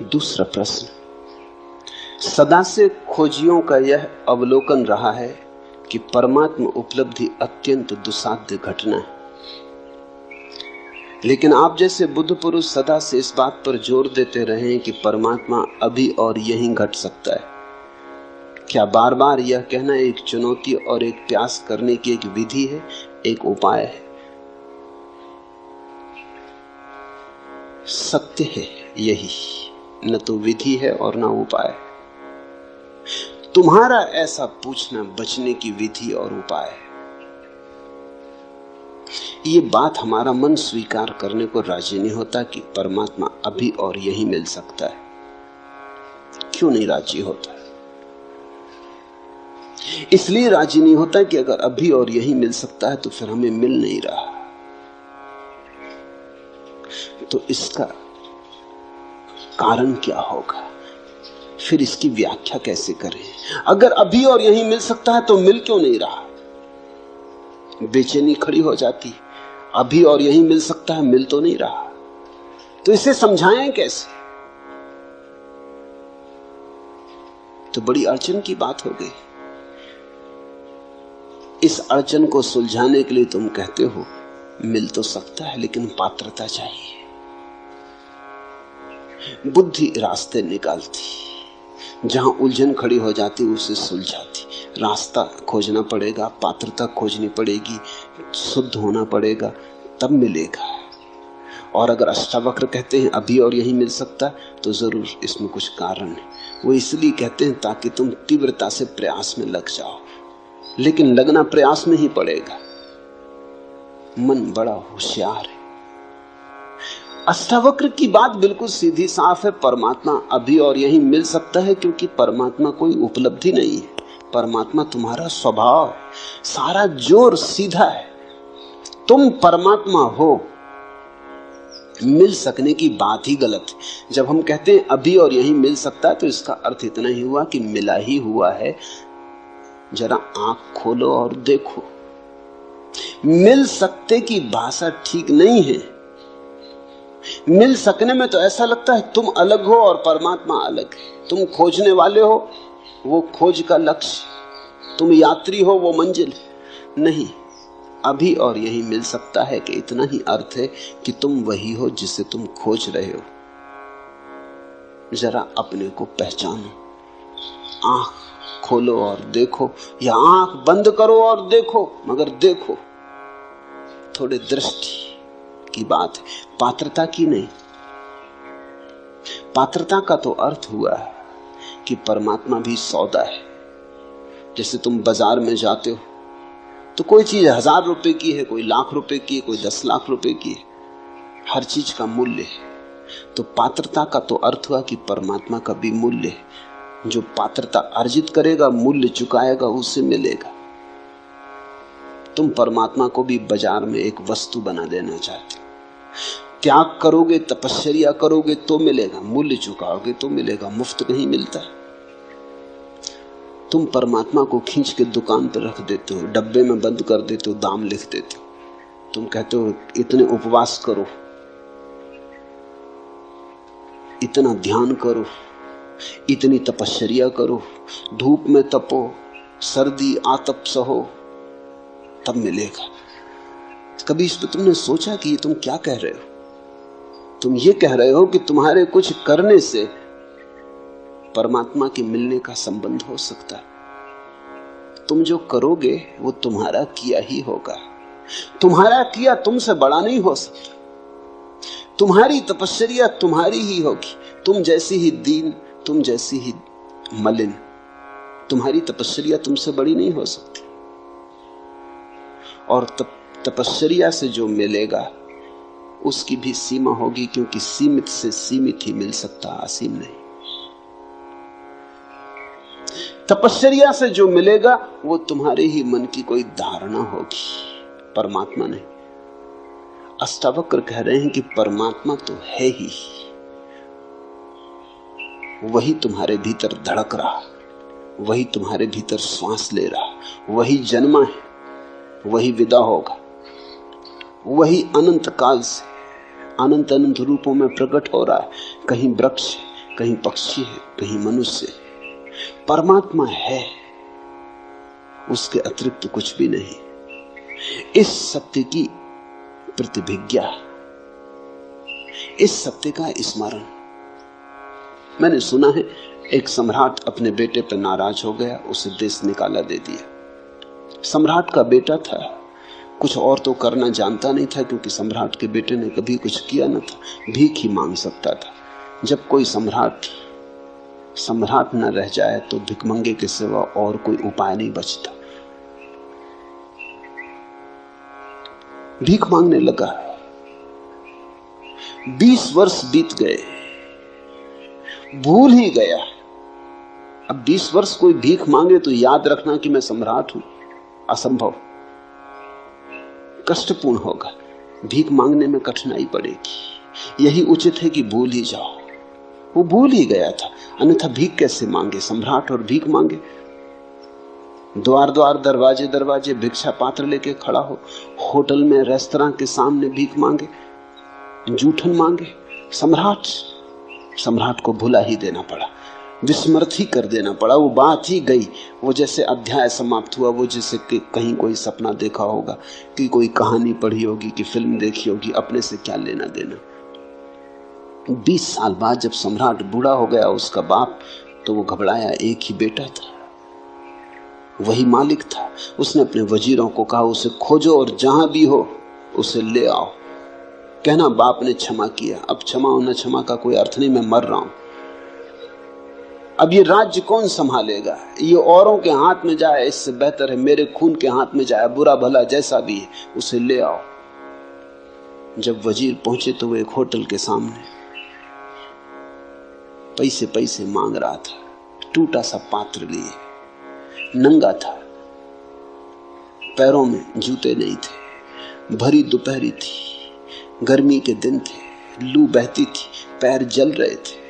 दूसरा प्रश्न, सदा से खोजियों का यह अवलोकन रहा है कि परमात्मा उपलब्धि अत्यंत दुस्साध्य घटना है, लेकिन आप जैसे बुद्ध पुरुष सदा से इस बात पर जोर देते रहे हैं कि परमात्मा अभी और यहीं घट सकता है। क्या बार बार यह कहना एक चुनौती और एक प्रयास करने की एक विधि है, एक उपाय है? सत्य है यही, न तो विधि है और न उपाय। तुम्हारा ऐसा पूछना बचने की विधि और उपाय है। ये बात हमारा मन स्वीकार करने को राजी नहीं होता कि परमात्मा अभी और यहीं मिल सकता है। क्यों नहीं राजी होता? इसलिए राजी नहीं होता कि अगर अभी और यहीं मिल सकता है तो फिर हमें मिल नहीं रहा। तो इसका कारण क्या होगा? फिर इसकी व्याख्या कैसे करें? अगर अभी और यहीं मिल सकता है तो मिल क्यों नहीं रहा? बेचैनी खड़ी हो जाती, अभी और यहीं मिल सकता है, मिल तो नहीं रहा। तो इसे समझाएं कैसे? तो बड़ी अड़चन की बात हो गई। इस अड़चन को सुलझाने के लिए तुम कहते हो मिल तो सकता है, लेकिन पात्रता चाहिए। बुद्धि रास्ते निकालती, जहां उलझन खड़ी हो जाती उसे सुलझाती। रास्ता खोजना पड़ेगा, पात्रता खोजनी पड़ेगी, शुद्ध होना पड़ेगा, तब मिलेगा। और अगर अष्टावक्र कहते हैं अभी और यहीं मिल सकता है तो जरूर इसमें कुछ कारण है। वो इसलिए कहते हैं ताकि तुम तीव्रता से प्रयास में लग जाओ, लेकिन लगना प्रयास में ही पड़ेगा। मन बड़ा होशियार है। अष्टावक्र की बात बिल्कुल सीधी साफ है। परमात्मा अभी और यहीं मिल सकता है क्योंकि परमात्मा कोई उपलब्धि नहीं है। परमात्मा तुम्हारा स्वभाव है। सारा जोर सीधा है। तुम परमात्मा हो, मिल सकने की बात ही गलत है। जब हम कहते हैं अभी और यहीं मिल सकता है तो इसका अर्थ इतना ही हुआ कि मिला ही हुआ है। जरा आंख खोलो और देखो। मिल सकते की भाषा ठीक नहीं है। मिल सकने में तो ऐसा लगता है तुम अलग हो और परमात्मा अलग है। तुम खोजने वाले हो, वो खोज का लक्ष्य। तुम यात्री हो, वो मंजिल। नहीं, अभी और यही मिल सकता है कि इतना ही अर्थ है कि तुम वही हो जिसे तुम खोज रहे हो। जरा अपने को पहचानो। आंख खोलो और देखो, या आंख बंद करो और देखो, मगर देखो। थोड़े दृष्टि की बात है, पात्रता की नहीं। पात्रता का तो अर्थ हुआ कि परमात्मा भी सौदा है। जैसे तुम बाजार में जाते हो तो कोई चीज 1000 रुपए की है, कोई लाख रुपए की है, कोई 10 लाख रुपए की है। हर चीज का मूल्य है। तो पात्रता का तो अर्थ हुआ कि परमात्मा का भी मूल्य है। जो पात्रता अर्जित करेगा, मूल्य चुकाएगा, उसे मिलेगा। तुम परमात्मा को भी बाजार में एक वस्तु बना देना चाहते हो। त्याग करोगे, तपस्या करोगे तो मिलेगा, मूल्य चुकाओगे तो मिलेगा। मुफ्त नहीं मिलता। तुम परमात्मा को खींच के दुकान पर रख देते हो, डब्बे में बंद कर देते हो, दाम लिख देते हो। तुम कहते हो इतने उपवास करो, इतना ध्यान करो, इतनी तपस्या करो, धूप में तपो, सर्दी आतप सहो, तब मिलेगा। कभी इस पर तुमने सोचा कि ये तुम क्या कह रहे हो? तुम ये कह रहे हो कि तुम्हारे कुछ करने से परमात्मा के मिलने का संबंध हो सकता है। तुम जो करोगे वो तुम्हारा किया ही होगा। तुम्हारा किया तुमसे बड़ा नहीं हो सकता। तुम्हारी तपस्या तुम्हारी ही होगी। तुम जैसी ही दीन, तुम जैसी ही मलिन, तुम्हारी तपस्या तुमसे बड़ी नहीं हो सकती। और तपस्या से जो मिलेगा उसकी भी सीमा होगी, क्योंकि सीमित से सीमित ही मिल सकता, असीम नहीं। तपस्या से जो मिलेगा वो तुम्हारे ही मन की कोई धारणा होगी, परमात्मा नहीं। अष्टावक्र कह रहे हैं कि परमात्मा तो है ही, वही तुम्हारे भीतर धड़क रहा, वही तुम्हारे भीतर श्वास ले रहा, वही जन्मा है, वही विदा होगा, वही अनंत काल से अनंत अनंत रूपों में प्रकट हो रहा है। कहीं वृक्ष है, कहीं पक्षी है, कहीं मनुष्य है। परमात्मा है, उसके अतिरिक्त कुछ भी नहीं। इस सत्य की प्रतिभिज्ञा, इस सत्य का स्मरण। मैंने सुना है एक सम्राट अपने बेटे पर नाराज हो गया, उसे देश निकाला दे दिया। सम्राट का बेटा था, कुछ और तो करना जानता नहीं था, क्योंकि सम्राट के बेटे ने कभी कुछ किया न था, भीख ही मांग सकता था। जब कोई सम्राट न रह जाए तो भिखमंगे के सिवा और कोई उपाय नहीं बचता। भीख मांगने लगा। 20 वर्ष बीत गए, भूल ही गया। अब 20 वर्ष कोई भीख मांगे तो याद रखना कि मैं सम्राट हूं, असंभव, कष्टपूर्ण होगा। भीख मांगने में कठिनाई पड़ेगी। यही उचित है कि भूल ही जाओ। वो भूल ही गया था, अन्यथा भीख कैसे मांगे? सम्राट और भीख मांगे। द्वार द्वार, दरवाजे दरवाजे भिक्षा पात्र लेके खड़ा हो, होटल में, रेस्तरां के सामने भीख मांगे, जूठन मांगे। सम्राट को भुला ही देना पड़ा, विस्मृत ही कर देना पड़ा। वो बात ही गई। वो जैसे अध्याय समाप्त हुआ, वो जैसे कि कहीं कोई सपना देखा होगा, कि कोई कहानी पढ़ी होगी, कि फिल्म देखी होगी, अपने से क्या लेना देना। 20 साल बाद जब सम्राट बूढ़ा हो गया, उसका बाप, तो वो घबराया। एक ही बेटा था, वही मालिक था। उसने अपने वजीरों को कहा, उसे खोजो और जहां भी हो उसे ले आओ। कहना बाप ने क्षमा किया। अब क्षमा और न क्षमा का कोई अर्थ नहीं, मैं मर रहा हूं। अब ये राज्य कौन संभालेगा? ये औरों के हाथ में जाए, इससे बेहतर है मेरे खून के हाथ में जाए। बुरा भला जैसा भी है, उसे ले आओ। जब वजीर पहुंचे तो वो एक होटल के सामने पैसे मांग रहा था, टूटा सा पात्र लिए, नंगा था, पैरों में जूते नहीं थे, भरी दोपहरी थी, गर्मी के दिन थे, लू बहती थी, पैर जल रहे थे,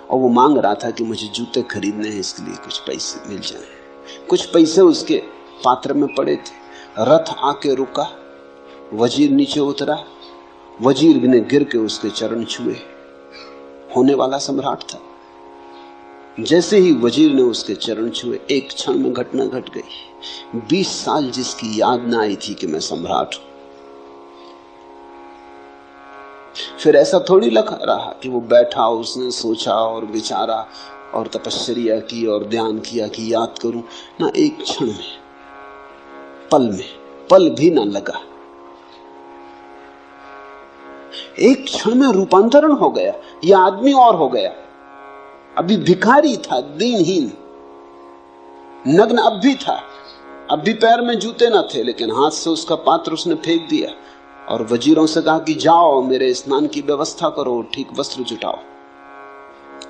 और वो मांग रहा था कि मुझे जूते खरीदने हैं, इसके लिए कुछ पैसे मिल जाएं। कुछ पैसे उसके पात्र में पड़े थे। रथ आके रुका, वजीर नीचे उतरा, वजीर ने गिर के उसके चरण छुए। होने वाला सम्राट था। जैसे ही वजीर ने उसके चरण छुए, एक क्षण में घटना घट गई। 20 साल जिसकी याद ना आई थी कि मैं सम्राट हूं, फिर ऐसा थोड़ी लगा रहा कि वो बैठा, उसने सोचा और विचारा और तपस्या की और ध्यान किया कि याद करूं ना। एक क्षण में, पल भी ना लगा। एक क्षण में रूपांतरण हो गया। यह आदमी और हो गया। अभी भिखारी था, दीनहीन, नग्न अब भी था, अब भी पैर में जूते न थे, लेकिन हाथ से उसका पात्र उसने फेंक दिया और वजीरों से कहा कि जाओ मेरे स्नान की व्यवस्था करो, ठीक वस्त्र जुटाओ।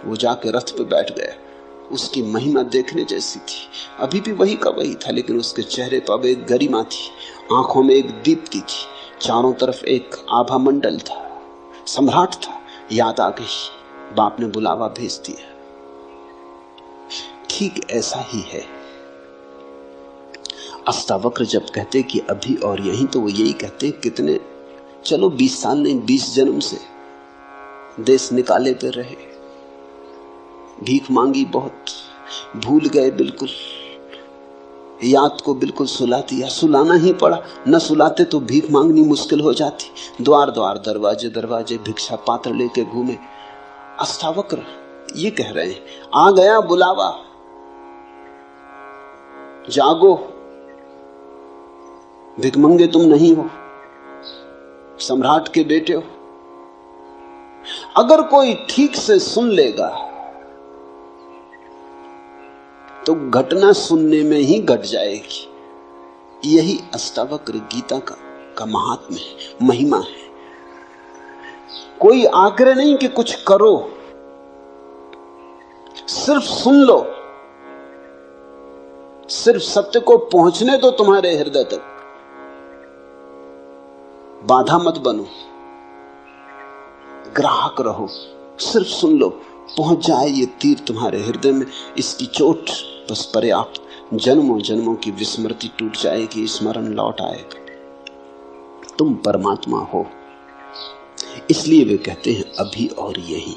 वो जाके रथ पे बैठ गया। उसकी महिमा देखने जैसी थी। अभी भी वही का वही था, लेकिन उसके चेहरे पर एक गरिमा थी, आंखों में एक दीप्ति थी, चारों तरफ एक आभा मंडल था। सम्राट था। याद आ गई, बाप ने बुलावा भेज दिया। ठीक ऐसा ही है। अष्टावक्र जब कहते कि अभी और यहीं, तो वो यही कहते कितने, चलो 20 साल नहीं, 20 जन्म से देश निकाले पे रहे, भीख मांगी बहुत, भूल गए बिल्कुल, याद को बिल्कुल सुला दिया, सुलाना ही पड़ा। न सुलाते तो भीख मांगनी मुश्किल हो जाती। द्वार द्वार, दरवाजे दरवाजे भिक्षा पात्र लेके घूमे। अष्टावक्र ये कह रहे हैं, आ गया बुलावा, जागो, भिखमंगे तुम नहीं हो, सम्राट के बेटे हो। अगर कोई ठीक से सुन लेगा तो घटना सुनने में ही घट जाएगी। यही अष्टावक्र गीता का महात्म्य है, महिमा है। कोई आग्रह नहीं कि कुछ करो, सिर्फ सुन लो, सिर्फ सत्य को पहुंचने दो तुम्हारे हृदय तक। बाधा मत बनो, ग्राहक रहो, सिर्फ सुन लो, पहुंच जाए ये तीर तुम्हारे हृदय में, इसकी चोट बस पर्याप्त। जन्मों जन्मों की विस्मृति टूट जाएगी, स्मरण लौट आएगा, तुम परमात्मा हो। इसलिए वे कहते हैं अभी और यहीं।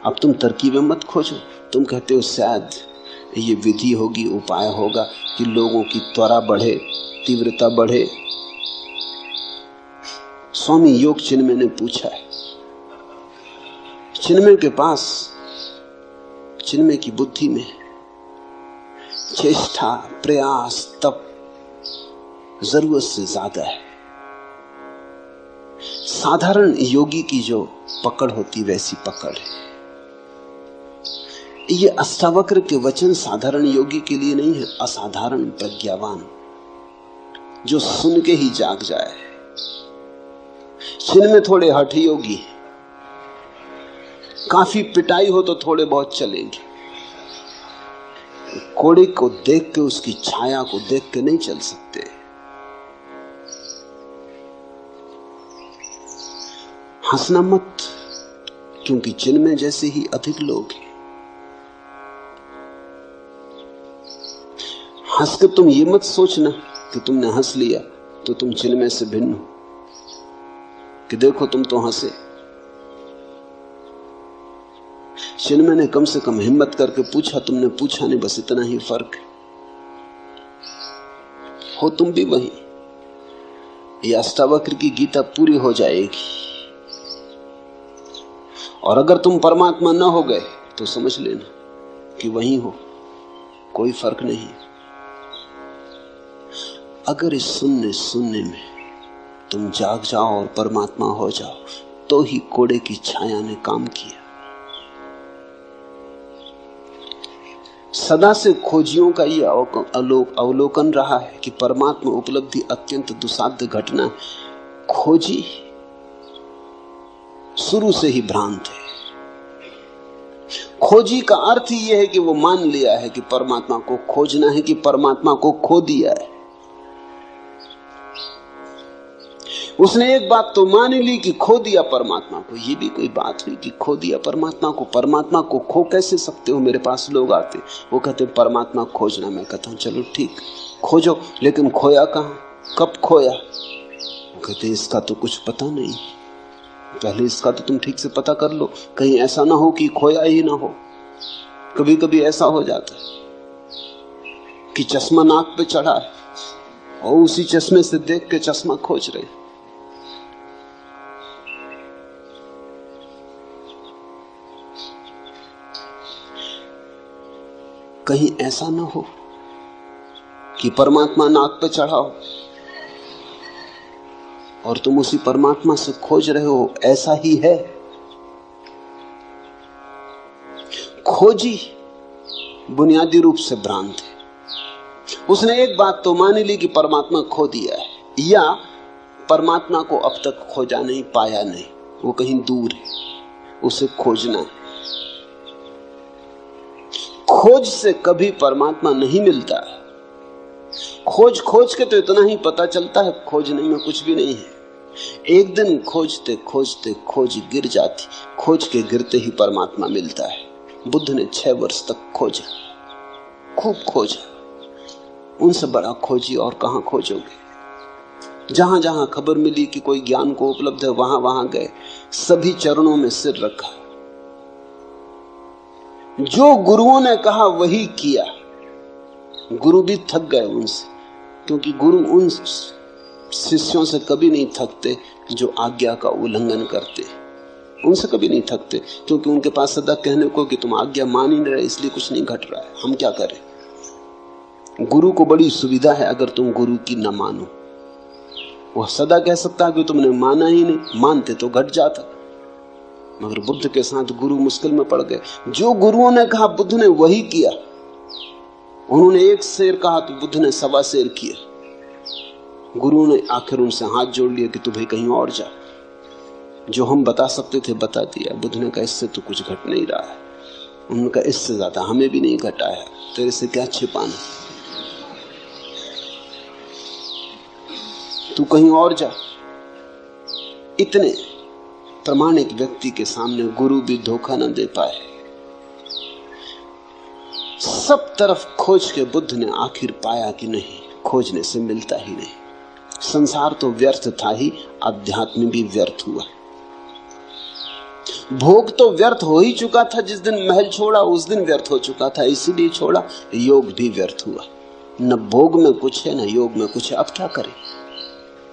अब तुम तरकीबें मत खोजो। तुम कहते हो शायद ये विधि होगी, उपाय होगा कि लोगों की त्वरा बढ़े, तीव्रता बढ़े। स्वामी योग चिन्मय ने पूछा है, चिन्मय के पास, चिन्मय की बुद्धि में चेष्टा, प्रयास, तप जरूरत से ज्यादा है। साधारण योगी की जो पकड़ होती वैसी पकड़ है। ये अष्टावक्र के वचन साधारण योगी के लिए नहीं है, असाधारण प्रज्ञावान जो सुन के ही जाग जाए। जिनमें थोड़े हठ योगी, काफी पिटाई हो तो थोड़े बहुत चलेंगे, कोड़ी को देख के, उसकी छाया को देख के नहीं चल सकते। हंसना मत, क्योंकि जिनमें जैसे ही अधिक लोग हैं। हंस के तुम ये मत सोचना कि तुमने हंस लिया तो तुम चिन्मय से भिन्न हो, कि देखो तुम तो हंसे। चिन्मय ने कम से कम हिम्मत करके पूछा, तुमने पूछा नहीं, बस इतना ही फर्क है। हो तुम भी वही। ये अष्टावक्र की गीता पूरी हो जाएगी, और अगर तुम परमात्मा न हो गए तो समझ लेना कि वही हो, कोई फर्क नहीं। अगर इस सुनने में तुम जाग जाओ और परमात्मा हो जाओ तो ही कोड़े की छाया ने काम किया। सदा से खोजियों का यह अवलोकन रहा है कि परमात्मा उपलब्धि अत्यंत दुसाध्य घटना है। खोजी शुरू से ही भ्रांत है। खोजी का अर्थ ही यह है कि वो मान लिया है कि परमात्मा को खोजना है, कि परमात्मा को खो दिया है। उसने एक बात तो मान ली कि खो दिया परमात्मा को। ये भी कोई बात हुई कि खो दिया परमात्मा को? परमात्मा को खो कैसे सकते हो? मेरे पास लोग आते, वो कहते परमात्मा खोजना। मैं कहता हूं चलो ठीक, खोजो, लेकिन खोया कहां, कब खोया? वो कहते इसका तो कुछ पता नहीं। पहले इसका तो तुम ठीक से पता कर लो, कहीं ऐसा ना हो कि खोया ही ना हो। कभी कभी ऐसा हो जाता है कि चश्मा नाक पे चढ़ा है और उसी चश्मे से देख के चश्मा खोज रहे। कहीं ऐसा ना हो कि परमात्मा नाक पे चढ़ा हो और तुम उसी परमात्मा से खोज रहे हो। ऐसा ही है। खोजी बुनियादी रूप से भ्रांत है। उसने एक बात तो मान ली कि परमात्मा खो दिया है, या परमात्मा को अब तक खोजा नहीं, पाया नहीं, वो कहीं दूर है, उसे खोजना है। खोज से कभी परमात्मा नहीं मिलता। खोज खोज के तो इतना ही पता चलता है, खोजने में कुछ भी नहीं है। एक दिन खोजते खोजते खोज गिर जाती, खोज के गिरते ही परमात्मा मिलता है। बुद्ध ने 6 वर्ष तक खोजा, खूब खोजा। उनसे बड़ा खोजी और कहां खोजोगे? जहां जहां खबर मिली कि कोई ज्ञान को उपलब्ध है, वहां वहां गए, सभी चरणों में सिर रखा। जो गुरुओं ने कहा वही किया। गुरु भी थक गए उनसे, क्योंकि गुरु उन शिष्यों से कभी नहीं थकते जो आज्ञा का उल्लंघन करते। उनसे कभी नहीं थकते, क्योंकि उनके पास सदा कहने को कि तुम आज्ञा मान ही नहीं रहे, इसलिए कुछ नहीं घट रहा है, हम क्या करें। गुरु को बड़ी सुविधा है, अगर तुम गुरु की न मानो। वह सदा कह सकता है कि तुमने माना ही नहीं, मानते तो घट जाता। मगर बुद्ध के साथ गुरु मुश्किल में पड़ गए। जो गुरुओं ने कहा बुद्ध ने वही किया। उन्होंने 1 शेर कहा तो बुद्ध ने 1.25 शेर किया। गुरु ने आखिर उनसे हाथ जोड़ लिया कि तू भाई कहीं और जा। जो हम बता सकते थे बता दिया। बुद्ध ने कहा इससे तो कुछ घट नहीं रहा है। उन्होंने कहा इससे ज्यादा हमें भी नहीं घटाया, तेरे से क्या छिपाना, तू कहीं और जा। इतने प्रामाणिक व्यक्ति के सामने गुरु भी धोखा न दे पाए। सब तरफ खोज के बुद्ध ने आखिर पाया कि नहीं, खोजने से मिलता ही नहीं। संसार तो व्यर्थ था ही, अध्यात्म भी व्यर्थ हुआ। भोग तो व्यर्थ हो ही चुका था, जिस दिन महल छोड़ा उस दिन व्यर्थ हो चुका था, इसीलिए छोड़ा। योग भी व्यर्थ हुआ। न भोग में कुछ है न योग में कुछ है। अब क्या करें?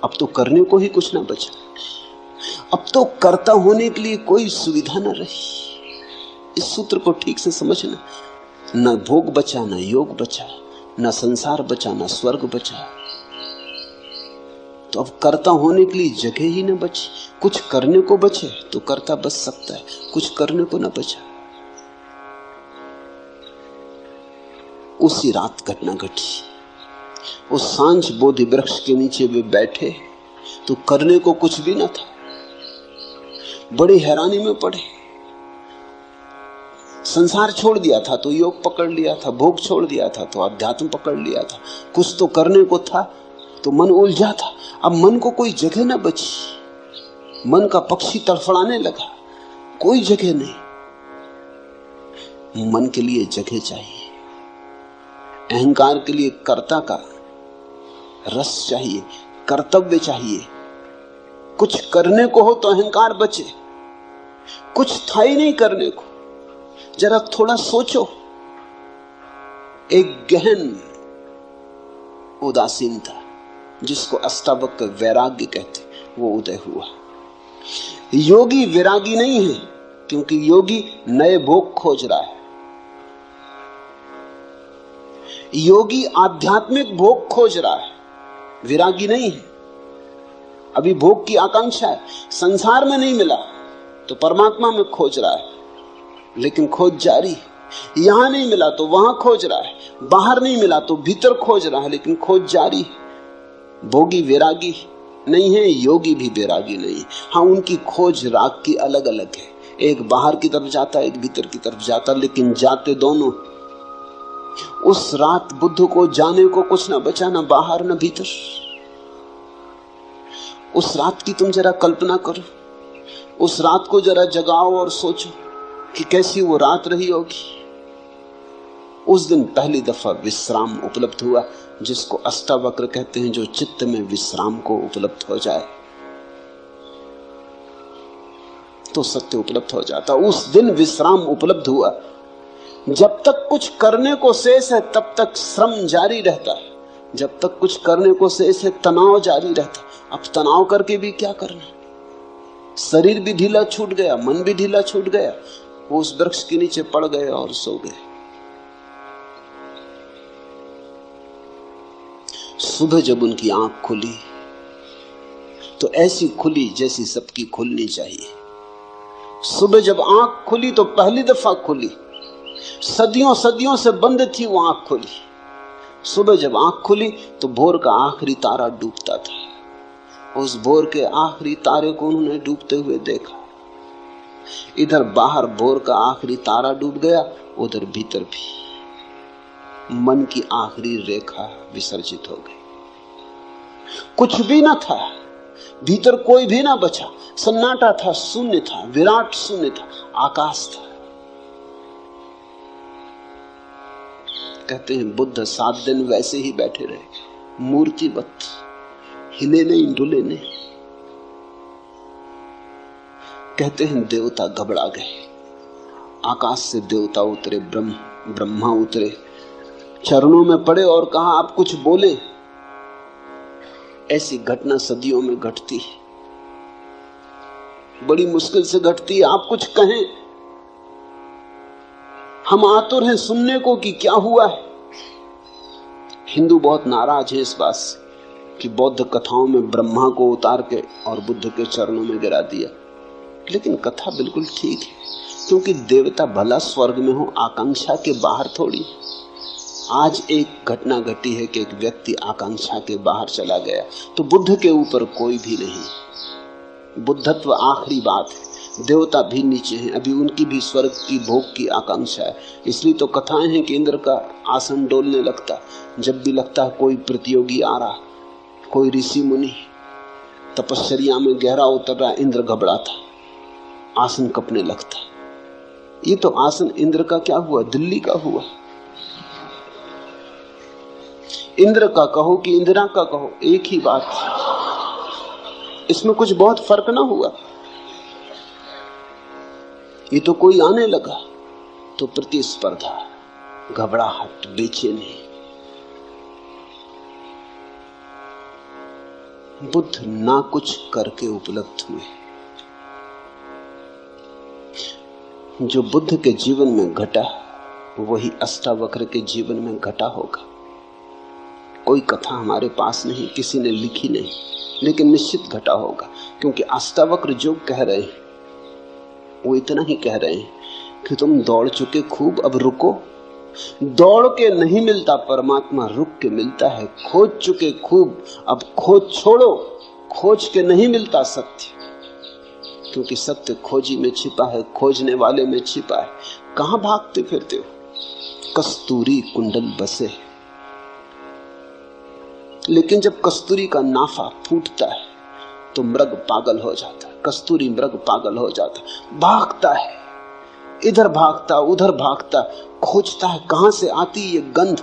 अब तो करने को ही कुछ ना बचा। अब तो कर्ता होने के लिए कोई सुविधा न रही। इस सूत्र को ठीक से समझना। न भोग बचा न योग बचा, न संसार बचा न स्वर्ग बचा। तो अब कर्ता होने के लिए जगह ही न बची। कुछ करने को बचे तो कर्ता बच सकता है, कुछ करने को न बचा। उसी रात घटना घटी। उस सांझ बोधि वृक्ष के नीचे वे बैठे तो करने को कुछ भी न था। बड़ी हैरानी में पड़े। संसार छोड़ दिया था तो योग पकड़ लिया था, भोग छोड़ दिया था तो अध्यात्म पकड़ लिया था। कुछ तो करने को था तो मन उलझा था। अब मन को कोई जगह न बची। मन का पक्षी तड़फड़ाने लगा, कोई जगह नहीं। मन के लिए जगह चाहिए। अहंकार के लिए कर्ता का रस चाहिए, कर्तव्य चाहिए। कुछ करने को हो तो अहंकार बचे। कुछ था ही नहीं करने को। जरा थोड़ा सोचो। एक गहन उदासीनता जिसको अष्टावक्र वैराग्य कहते, वो उदय हुआ। योगी विरागी नहीं है, क्योंकि योगी नए भोग खोज रहा है। योगी आध्यात्मिक भोग खोज रहा है, विरागी नहीं है। अभी भोग की आकांक्षा है। संसार में नहीं मिला तो परमात्मा में खोज रहा है, लेकिन खोज जारी है। यहां नहीं मिला तो वहां खोज रहा है, बाहर नहीं मिला तो भीतर खोज रहा है, लेकिन खोज जारी है। भोगी विरागी नहीं है, योगी भी विरागी नहीं है। हाँ, उनकी खोज राग की अलग अलग है। एक बाहर की तरफ जाता, एक भीतर की तरफ जाता, लेकिन जाते दोनों। उस रात बुद्ध को जाने को कुछ ना बचा, ना बाहर ना भीतर। उस रात की तुम जरा कल्पना करो। उस रात को जरा जगाओ और सोचो कि कैसी वो रात रही होगी। उस दिन पहली दफा विश्राम उपलब्ध हुआ, जिसको अष्टावक्र कहते हैं, जो चित्त में विश्राम को उपलब्ध हो जाए तो सत्य उपलब्ध हो जाता। उस दिन विश्राम उपलब्ध हुआ। जब तक कुछ करने को शेष है तब तक श्रम जारी रहता है। जब तक कुछ करने को शेष है तनाव जारी रहता है। अब तनाव करके भी क्या करना? शरीर भी ढीला छूट गया, मन भी ढीला छूट गया। वो उस वृक्ष के नीचे पड़ गए और सो गए। सुबह जब उनकी आंख खुली तो ऐसी खुली जैसी सबकी खुलनी चाहिए। सुबह जब आंख खुली तो पहली दफा खुली। सदियों सदियों से बंद थी वो आंख खुली। सुबह जब आंख खुली तो भोर का आखिरी तारा डूबता था। उस भोर के आखिरी तारे को उन्होंने डूबते हुए देखा। इधर बाहर भोर का आखिरी तारा डूब गया, उधर भीतर भी मन की आखिरी रेखा विसर्जित हो गई। कुछ भी न था, भीतर कोई भी ना बचा। सन्नाटा था, शून्य था, विराट शून्य था, आकाश था। कहते हैं बुद्ध 7 दिन वैसे ही बैठे रहे, मूर्तिवत, हिले नहीं डुले नहीं। कहते हैं देवता घबरा गए। आकाश से देवता उतरे, ब्रह्मा उतरे, चरणों में पड़े और कहा आप कुछ बोले। ऐसी घटना सदियों में घटती है, बड़ी मुश्किल से घटती है। आप कुछ कहें, हम आतुर हैं सुनने को कि क्या हुआ है। हिंदू बहुत नाराज है इस बात से कि बौद्ध कथाओं में ब्रह्मा को उतार के और बुद्ध के चरणों में गिरा दिया। लेकिन कथा बिल्कुल ठीक है, क्योंकि देवता भला स्वर्ग में हो, आकांक्षा के बाहर थोड़ी। आज एक घटना घटी है कि एक व्यक्ति आकांक्षा के बाहर चला गया, तो बुद्ध के ऊपर कोई भी नहीं। बुद्धत्व आखिरी बात है। देवता भी नीचे हैं, अभी उनकी भी स्वर्ग की भोग की आकांक्षा है। इसलिए तो कथाएं हैं कि इंद्र का आसन डोलने लगता। जब भी लगता है कोई प्रतियोगी आ रहा, कोई ऋषि मुनि तपश्चर्या में गहरा उतर रहा, इंद्र घबराता, आसन कपने लगता। ये तो आसन इंद्र का क्या हुआ, दिल्ली का हुआ। इंद्र का कहो कि इंदिरा का कहो, एक ही बात, इसमें कुछ बहुत फर्क ना हुआ। ये तो कोई आने लगा तो प्रतिस्पर्धा, घबराहट, बेचैनी। बुद्ध ना कुछ करके उपलब्ध हुए। जो बुद्ध के जीवन में घटा वही अष्टावक्र के जीवन में घटा होगा। कोई कथा हमारे पास नहीं, किसी ने लिखी नहीं, लेकिन निश्चित घटा होगा, क्योंकि अष्टावक्र जो कह रहे हैं वो इतना ही कह रहे हैं कि तुम दौड़ चुके खूब, अब रुको। दौड़ के नहीं मिलता परमात्मा, रुक के मिलता है। खोज चुके खूब, अब खोज छोड़ो। खोज के नहीं मिलता सत्य, क्योंकि सत्य खोजी में छिपा है, खोजने वाले में छिपा है। कहां भागते फिरते हो? कस्तूरी कुंडल बसे। लेकिन जब कस्तूरी का नाफा फूटता है तो मृग पागल हो जाता है। कस्तूरी मृग पागल हो जाता है, भागता है, इधर भागता उधर भागता, खोजता है कहां से आती ये गंध,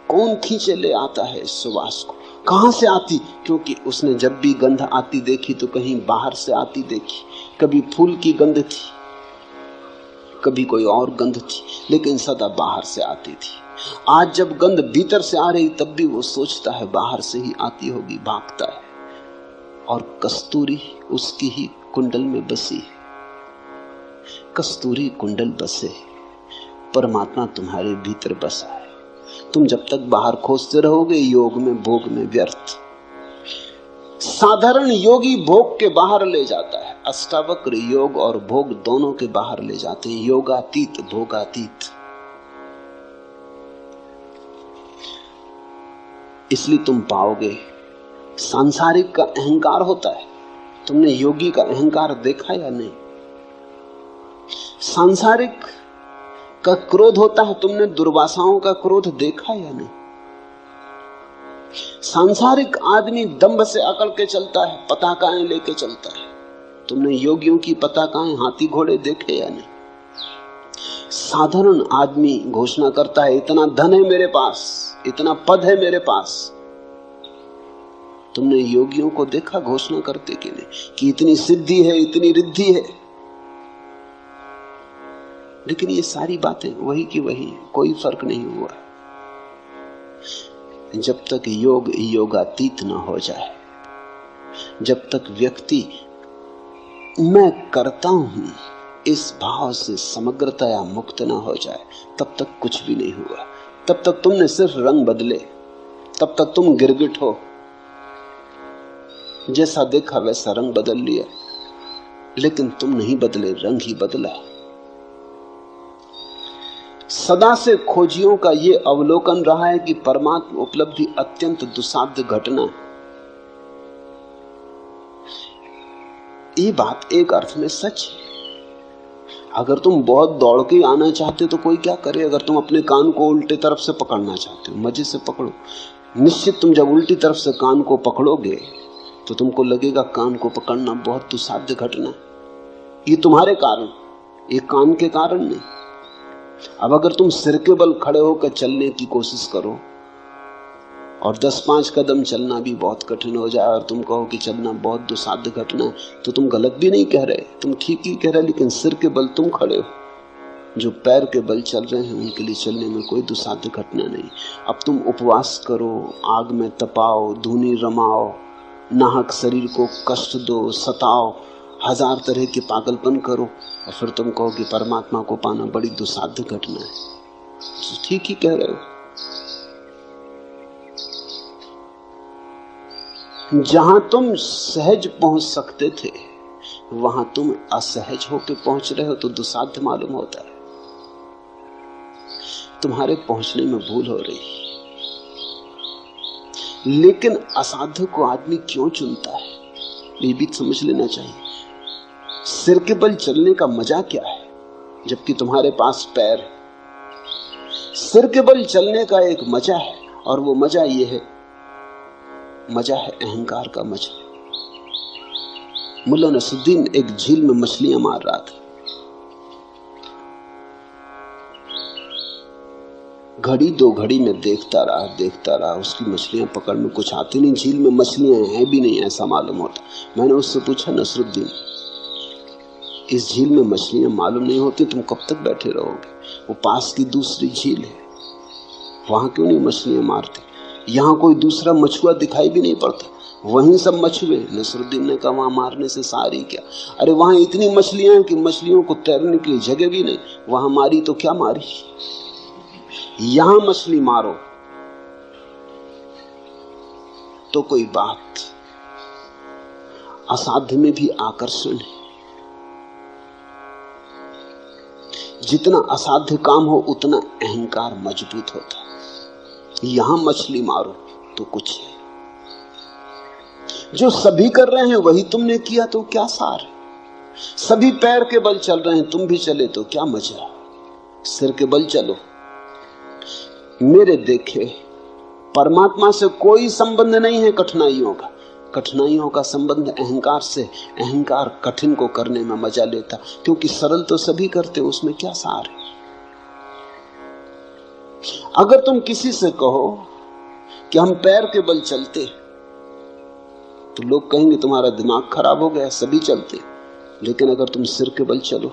कौन खींचे ले आता है इस सुवास को, कहां से आती? क्योंकि उसने जब भी गंध आती देखी तो कहीं बाहर से आती देखी। कभी फूल की गंध थी, कभी कोई और गंध थी, लेकिन सदा बाहर से आती थी। आज जब गंध भीतर से आ रही तब भी वो सोचता है बाहर से ही आती होगी, भागता है। और कस्तूरी उसकी ही कुंडल में बसी। कस्तूरी कुंडल बसे, परमात्मा तुम्हारे भीतर बसा है। तुम जब तक बाहर खोजते रहोगे योग में भोग में व्यर्थ। साधारण योगी भोग के बाहर ले जाता है, अष्टावक्र योग और भोग दोनों के बाहर ले जाते हैं। योगातीत भोगातीत। इसलिए तुम पाओगे सांसारिक का अहंकार होता है। तुमने योगी का अहंकार देखा या नहीं? सांसारिक का क्रोध होता है, तुमने दुर्वासाओं का क्रोध देखा या नहीं? सांसारिक आदमी दंभ से अकड़ के चलता है, पताकाएं लेके चलता है। तुमने योगियों की पताकाएं, हाथी घोड़े देखे या नहीं? साधारण आदमी घोषणा करता है इतना धन है मेरे पास, इतना पद है मेरे पास। तुमने योगियों को देखा घोषणा करते कि नहीं कि इतनी सिद्धि है, इतनी रिद्धि है? लेकिन ये सारी बातें वही की वही, कोई फर्क नहीं हुआ। जब तक योग योगातीत ना हो जाए, जब तक व्यक्ति मैं करता हूं इस भाव से समग्रतया मुक्त ना हो जाए, तब तक कुछ भी नहीं हुआ। तब तक तुमने सिर्फ रंग बदले, तब तक तुम गिरगिट हो, जैसा देखा वैसा रंग बदल लिया, लेकिन तुम नहीं बदले, रंग ही बदला। सदा से खोजियों का यह अवलोकन रहा है कि परमात्मा उपलब्धि अत्यंत दुस्साध्य घटना है। ये बात एक अर्थ में सच है। अगर तुम बहुत दौड़ के आना चाहते तो कोई क्या करे? अगर तुम अपने कान को उल्टे तरफ से पकड़ना चाहते हो, मजे से पकड़ो। निश्चित तुम जब उल्टी तरफ से कान को पकड़ोगे तो तुमको लगेगा कान को पकड़ना बहुत दुस्साध्य घटना है। ये तुम्हारे कारण, ये कान के कारण नहीं। अब अगर तुम सिर के बल खड़े होकर चलने की कोशिश करो और 10-5 कदम चलना भी बहुत कठिन हो जाए और तुम कहो कि चलना बहुत दुस्साध्य घटना है, तो तुम गलत भी नहीं कह रहे, तुम ठीक ही कह रहे। लेकिन सिर के बल तुम खड़े हो, जो पैर के बल चल रहे हैं उनके लिए चलने में कोई दुस्साध्य घटना नहीं। अब तुम उपवास करो, आग में तपाओ, धूनी रमाओ, नाहक शरीर को कष्ट दो, सताओ, 1000 तरह के पागलपन करो और फिर तुम कहो कि परमात्मा को पाना बड़ी दुस्साध्य घटना है, तो ठीक ही कह रहे हो। जहां तुम सहज पहुंच सकते थे वहां तुम असहज होकर पहुंच रहे हो तो दुस्साध्य मालूम होता है। तुम्हारे पहुंचने में भूल हो रही, लेकिन असाध्य को आदमी क्यों चुनता है ये भी समझ लेना चाहिए। सिर के बल चलने का मजा क्या है जबकि तुम्हारे पास पैर है? सिर के बल चलने का एक मजा है और वो मजा ये है, मजा है अहंकार का मजा। मुल्ला नसरुद्दीन एक झील में मछलियां मार रहा था। घड़ी 2 घड़ी में देखता रहा, उसकी मछलियां पकड़ में कुछ आती नहीं, झील में मछलियां हैं भी नहीं ऐसा मालूम होता। मैंने उससे पूछा, नसरुद्दीन इस झील में मछलियां मालूम नहीं होती, तुम कब तक बैठे रहोगे? वो पास की दूसरी झील है, वहां क्यों नहीं मछलियां मारते? यहां कोई दूसरा मछुआ दिखाई भी नहीं पड़ता, वहीं सब मछुए। नसरुद्दीन ने कहा वहां मारने से सारी क्या? अरे वहां इतनी मछलियां हैं कि मछलियों को तैरने के लिए जगह भी नहीं, वहां मारी तो क्या मारी, यहां मछली मारो तो कोई बात। असाध्य में भी आकर्षण है। जितना असाध्य काम हो उतना अहंकार मजबूत होता है। यहां मछली मारो तो कुछ है, जो सभी कर रहे हैं वही तुमने किया तो क्या सार है? सभी पैर के बल चल रहे हैं, तुम भी चले तो क्या मजा? सिर के बल चलो। मेरे देखे परमात्मा से कोई संबंध नहीं है कठिनाइयों का। कठिनाइयों का संबंध अहंकार से। अहंकार कठिन को करने में मजा लेता, क्योंकि सरल तो सभी करते, उसमें क्या सार है? अगर तुम किसी से कहो कि हम पैर के बल चलते, तो लोग कहेंगे तुम्हारा दिमाग खराब हो गया, सभी चलते। लेकिन अगर तुम सिर के बल चलो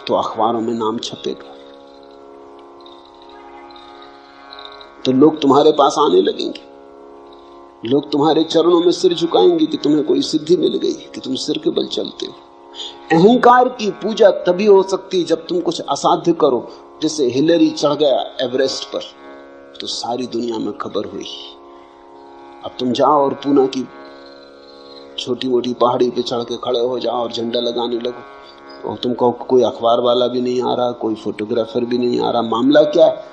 तो अखबारों में नाम छपेगा, तो लोग तुम्हारे पास आने लगेंगे, लोग तुम्हारे चरणों में सिर झुकाएंगे कि तुम्हें कोई सिद्धि मिल गई कि तुम सिर के बल चलते हो। अहंकार की पूजा तभी हो सकती है जब तुम कुछ असाध्य करो। जैसे हिलरी चढ़ गया एवरेस्ट पर, तो सारी दुनिया में खबर हुई। अब तुम जाओ और पूना की छोटी मोटी पहाड़ी पे चढ़ के खड़े हो जाओ और झंडा लगाने लगो, और तुम कहो कोई अखबार वाला भी नहीं आ रहा, कोई फोटोग्राफर भी नहीं आ रहा, मामला क्या है?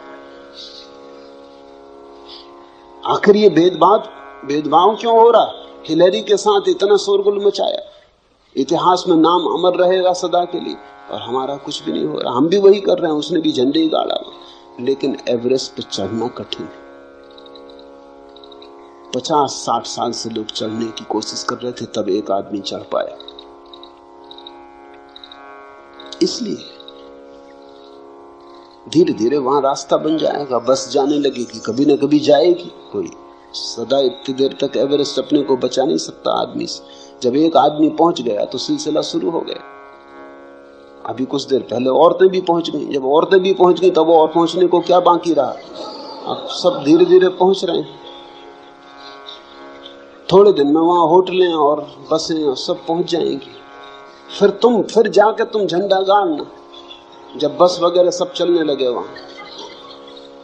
आखिर ये भेदभाव क्यों हो रहा? हिलरी के साथ इतना शोरगुल मचाया, इतिहास में नाम अमर रहेगा सदा के लिए, और हमारा कुछ भी नहीं हो रहा। हम भी वही कर रहे हैं, उसने भी झंडे ही गाड़ा। लेकिन एवरेस्ट पे चढ़ना कठिन है। 50-60 साल से लोग चढ़ने की कोशिश कर रहे थे, तब एक आदमी चढ़ पाया। इसलिए धीरे धीरे वहां रास्ता बन जाएगा, बस जाने लगेगी, कभी ना कभी जाएगी। कोई सदा इतनी देर तक एवरेस्ट अपने को बचा नहीं सकता आदमी से। जब एक आदमी पहुंच गया तो सिलसिला शुरू हो गया। अभी कुछ देर पहले औरतें भी पहुंच गई, जब औरतें भी पहुंच गई तब और पहुंचने को क्या बाकी रहा? अब सब धीरे धीरे पहुंच रहे हैं। थोड़े दिन में वहां होटलें और बसें और सब पहुंच जाएंगी। फिर जाकर तुम झंडा गाड़ना, जब बस वगैरह सब चलने लगे वहां,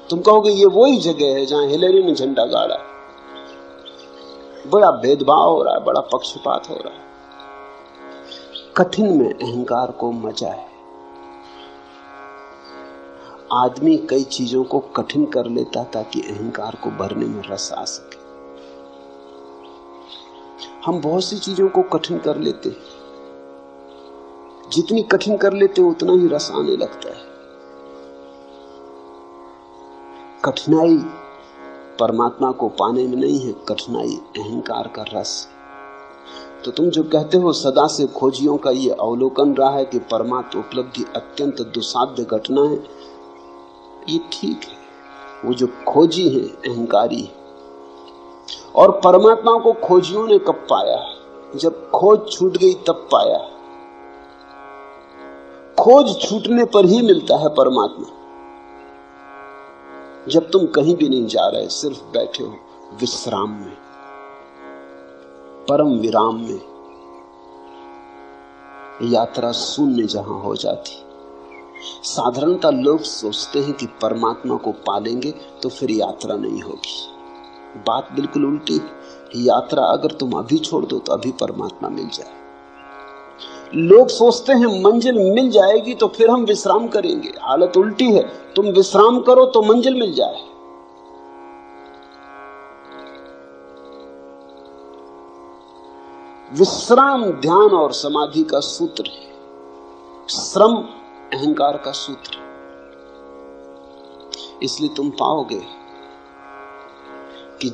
तुम कहोगे ये वही जगह है जहां हिलरी ने झंडा गाड़ा। बड़ा भेदभाव हो रहा है, बड़ा पक्षपात हो रहा है। कठिन में अहंकार को मजा है। आदमी कई चीजों को कठिन कर लेता ताकि अहंकार को भरने में रस आ सके। हम बहुत सी चीजों को कठिन कर लेते हैं, जितनी कठिन कर लेते हैं उतना ही रस आने लगता है। कठिनाई परमात्मा को पाने में नहीं है, कठिनाई अहंकार का रस। तो तुम जो कहते हो सदा से खोजियों का ये अवलोकन रहा है कि परमात्मा उपलब्धि अत्यंत दुसाध्य घटना है, ये ठीक है। वो जो खोजी है अहंकारी है। और परमात्मा को खोजियों ने कब पाया? जब खोज छूट गई तब पाया। खोज छूटने पर ही मिलता है परमात्मा। जब तुम कहीं भी नहीं जा रहे, सिर्फ बैठे हो विश्राम में, परम विराम में, यात्रा शून्य जहां हो जाती। साधारणतः लोग सोचते हैं कि परमात्मा को पालेंगे तो फिर यात्रा नहीं होगी। बात बिल्कुल उल्टी। यात्रा अगर तुम अभी छोड़ दो तो अभी परमात्मा मिल जाए। लोग सोचते हैं मंजिल मिल जाएगी तो फिर हम विश्राम करेंगे। हालत उल्टी है, तुम विश्राम करो तो मंजिल मिल जाए। विश्राम ध्यान और समाधि का सूत्र है, श्रम अहंकार का सूत्र है। इसलिए तुम पाओगे कि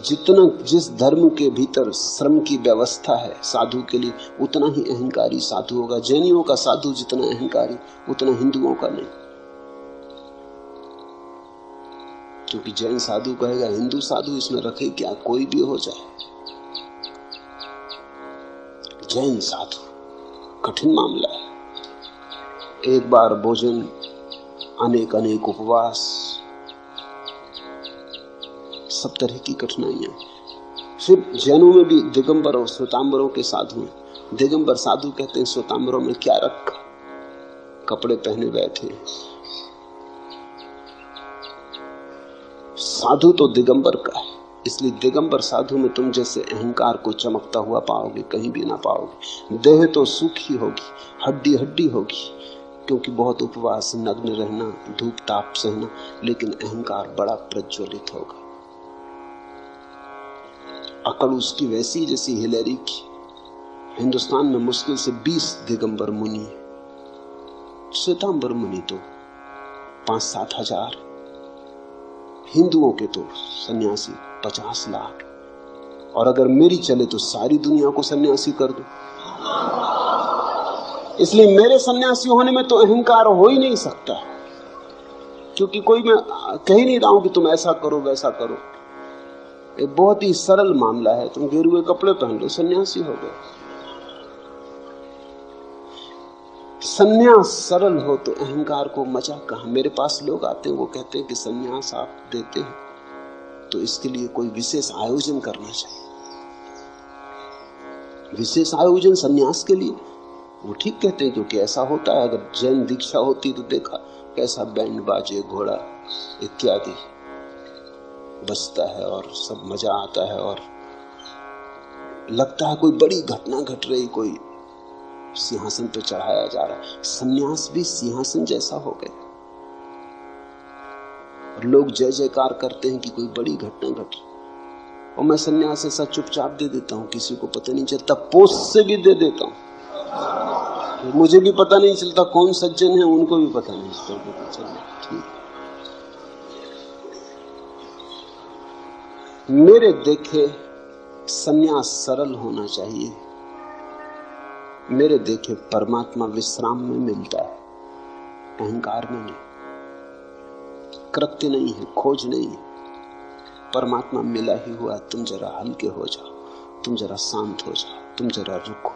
जिस धर्म के भीतर श्रम की व्यवस्था है साधु के लिए, उतना ही अहंकारी साधु होगा। जैनियों का साधु जितना अहंकारी, उतना हिंदुओं का नहीं। क्योंकि जैन साधु कहेगा हिंदू साधु इसमें रखे क्या, कोई भी हो जाए। जैन साधु कठिन मामला है। एक बार भोजन, अनेक अनेक उपवास, सब तरह की कठिनाइयां। फिर जैनों में भी दिगंबर और श्वेतांबरों के साधु हैं। दिगंबर साधु कहते हैं श्वेतांबरों में क्या रखा, कपड़े पहने बैठे। साधु तो दिगंबर का है, इसलिए दिगंबर साधु में तुम जैसे अहंकार को चमकता हुआ पाओगे, कहीं भी ना पाओगे। देह तो सूखी होगी, हड्डी हड्डी होगी, क्योंकि बहुत उपवास, नग्न रहना, धूप ताप सहना, लेकिन अहंकार बड़ा प्रज्वलित होगा। अकड़ उसकी वैसी जैसी हिलेरी की। हिंदुस्तान में मुश्किल से 20 दिगंबर मुनि है, श्वेतांबर मुनि तो 5-7 हजार, हिंदुओं के तो सन्यासी 50 लाख। और अगर मेरी चले तो सारी दुनिया को सन्यासी कर दो। इसलिए मेरे सन्यासी होने में तो अहंकार हो ही नहीं सकता, क्योंकि कोई मैं कह ही नहीं रहा हूं कि तुम ऐसा करो वैसा करो। एक बहुत ही सरल मामला है, तुम गेरुए कपड़े पहन लो, सन्यासी हो गए। सन्यास सरल हो तो अहंकार को मजा कहां। मेरे पास लोग आते हैं, वो कहते हैं कि सन्यास आप देते हैं तो इसके लिए कोई विशेष आयोजन करना चाहिए। विशेष आयोजन सन्यास के लिए? वो ठीक कहते हैं, क्योंकि ऐसा होता है। अगर जैन दीक्षा होती तो देखा कैसा बैंड बाजे, घोड़ा इत्यादि बजता है और सब मजा आता है और लगता है कोई बड़ी घटना घट रही, कोई सिंहासन पे चढ़ाया जा रहा है। सन्यास भी सिंहासन जैसा हो गया और लोग जय जयकार करते हैं कि कोई बड़ी घटना घटी। और मैं सन्यास ऐसा चुपचाप दे देता हूं, किसी को पता नहीं चलता। पोस्ट से भी दे देता हूं, मुझे भी पता नहीं चलता कौन सज्जन है, उनको भी पता नहीं चलता। चलो ठीक। मेरे देखे सन्यास सरल होना चाहिए। मेरे देखे परमात्मा विश्राम में मिलता है, अहंकार में नहीं। कृत्य नहीं है, खोज नहीं है, परमात्मा मिला ही हुआ। तुम जरा हल्के हो जाओ, तुम जरा शांत हो जाओ, तुम जरा रुको,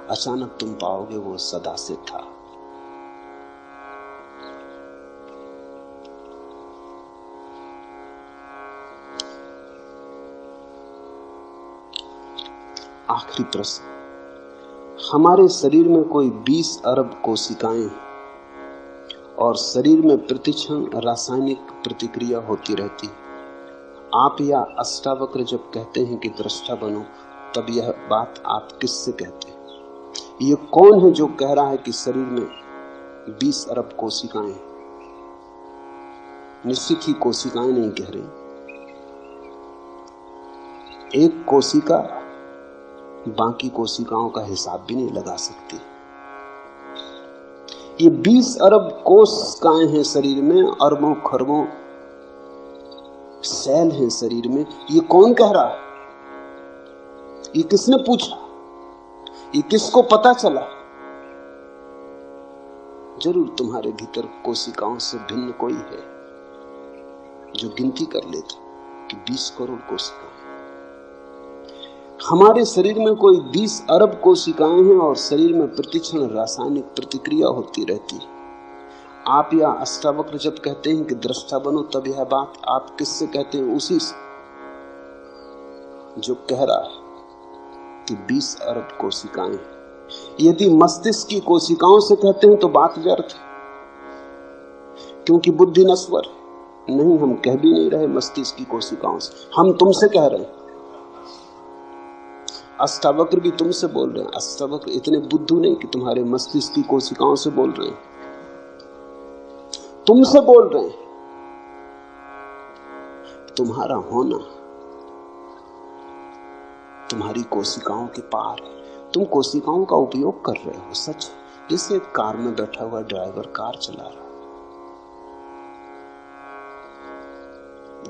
अचानक तुम पाओगे वो सदा से था। आखिरी प्रश्न। हमारे शरीर में कोई 20 अरब कोशिकाएं और शरीर में प्रतिक्षण रासायनिक प्रतिक्रिया होती रहती। आप या अष्टावक्र जब कहते हैं कि दृष्टा बनो, तब यह बात आप किससे कहते हैं? ये कौन है जो कह रहा है कि शरीर में 20 अरब कोशिकाएं? निश्चित ही कोशिकाएं नहीं कह रही। एक कोशिका बाकी कोशिकाओं का हिसाब भी नहीं लगा सकती। ये 20 अरब कोशिकाएं हैं शरीर में, अरबों खरबों सेल हैं शरीर में। ये कौन कह रहा है? ये किसने पूछा? ये किसको पता चला? जरूर तुम्हारे भीतर कोशिकाओं से भिन्न कोई है जो गिनती कर लेता कि 20 करोड़ कोशिकाएं। हमारे शरीर में कोई 20 अरब कोशिकाएं हैं और शरीर में प्रतिक्षण रासायनिक प्रतिक्रिया होती रहती। आप या अष्टावक्र जब कहते हैं कि दृष्टा बनो, तब यह बात आप किससे कहते हैं? उसी से जो कह रहा है कि 20 अरब कोशिकाएं। यदि मस्तिष्क की कोशिकाओं से कहते हैं तो बात व्यर्थ है, क्योंकि बुद्धि नश्वर नहीं। हम कह भी नहीं रहे मस्तिष्क की कोशिकाओं से, हम तुमसे कह रहे हैं। अष्टावक्र भी तुमसे बोल रहे हैं। अष्टावक्र इतने बुद्धू नहीं कि तुम्हारे मस्तिष्क की कोशिकाओं से बोल रहे हैं, तुमसे बोल रहे हैं। तुम्हारा होना तुम्हारी कोशिकाओं के पार है। तुम कोशिकाओं का उपयोग कर रहे हो, सच। जैसे एक कार में बैठा हुआ ड्राइवर कार चला रहा,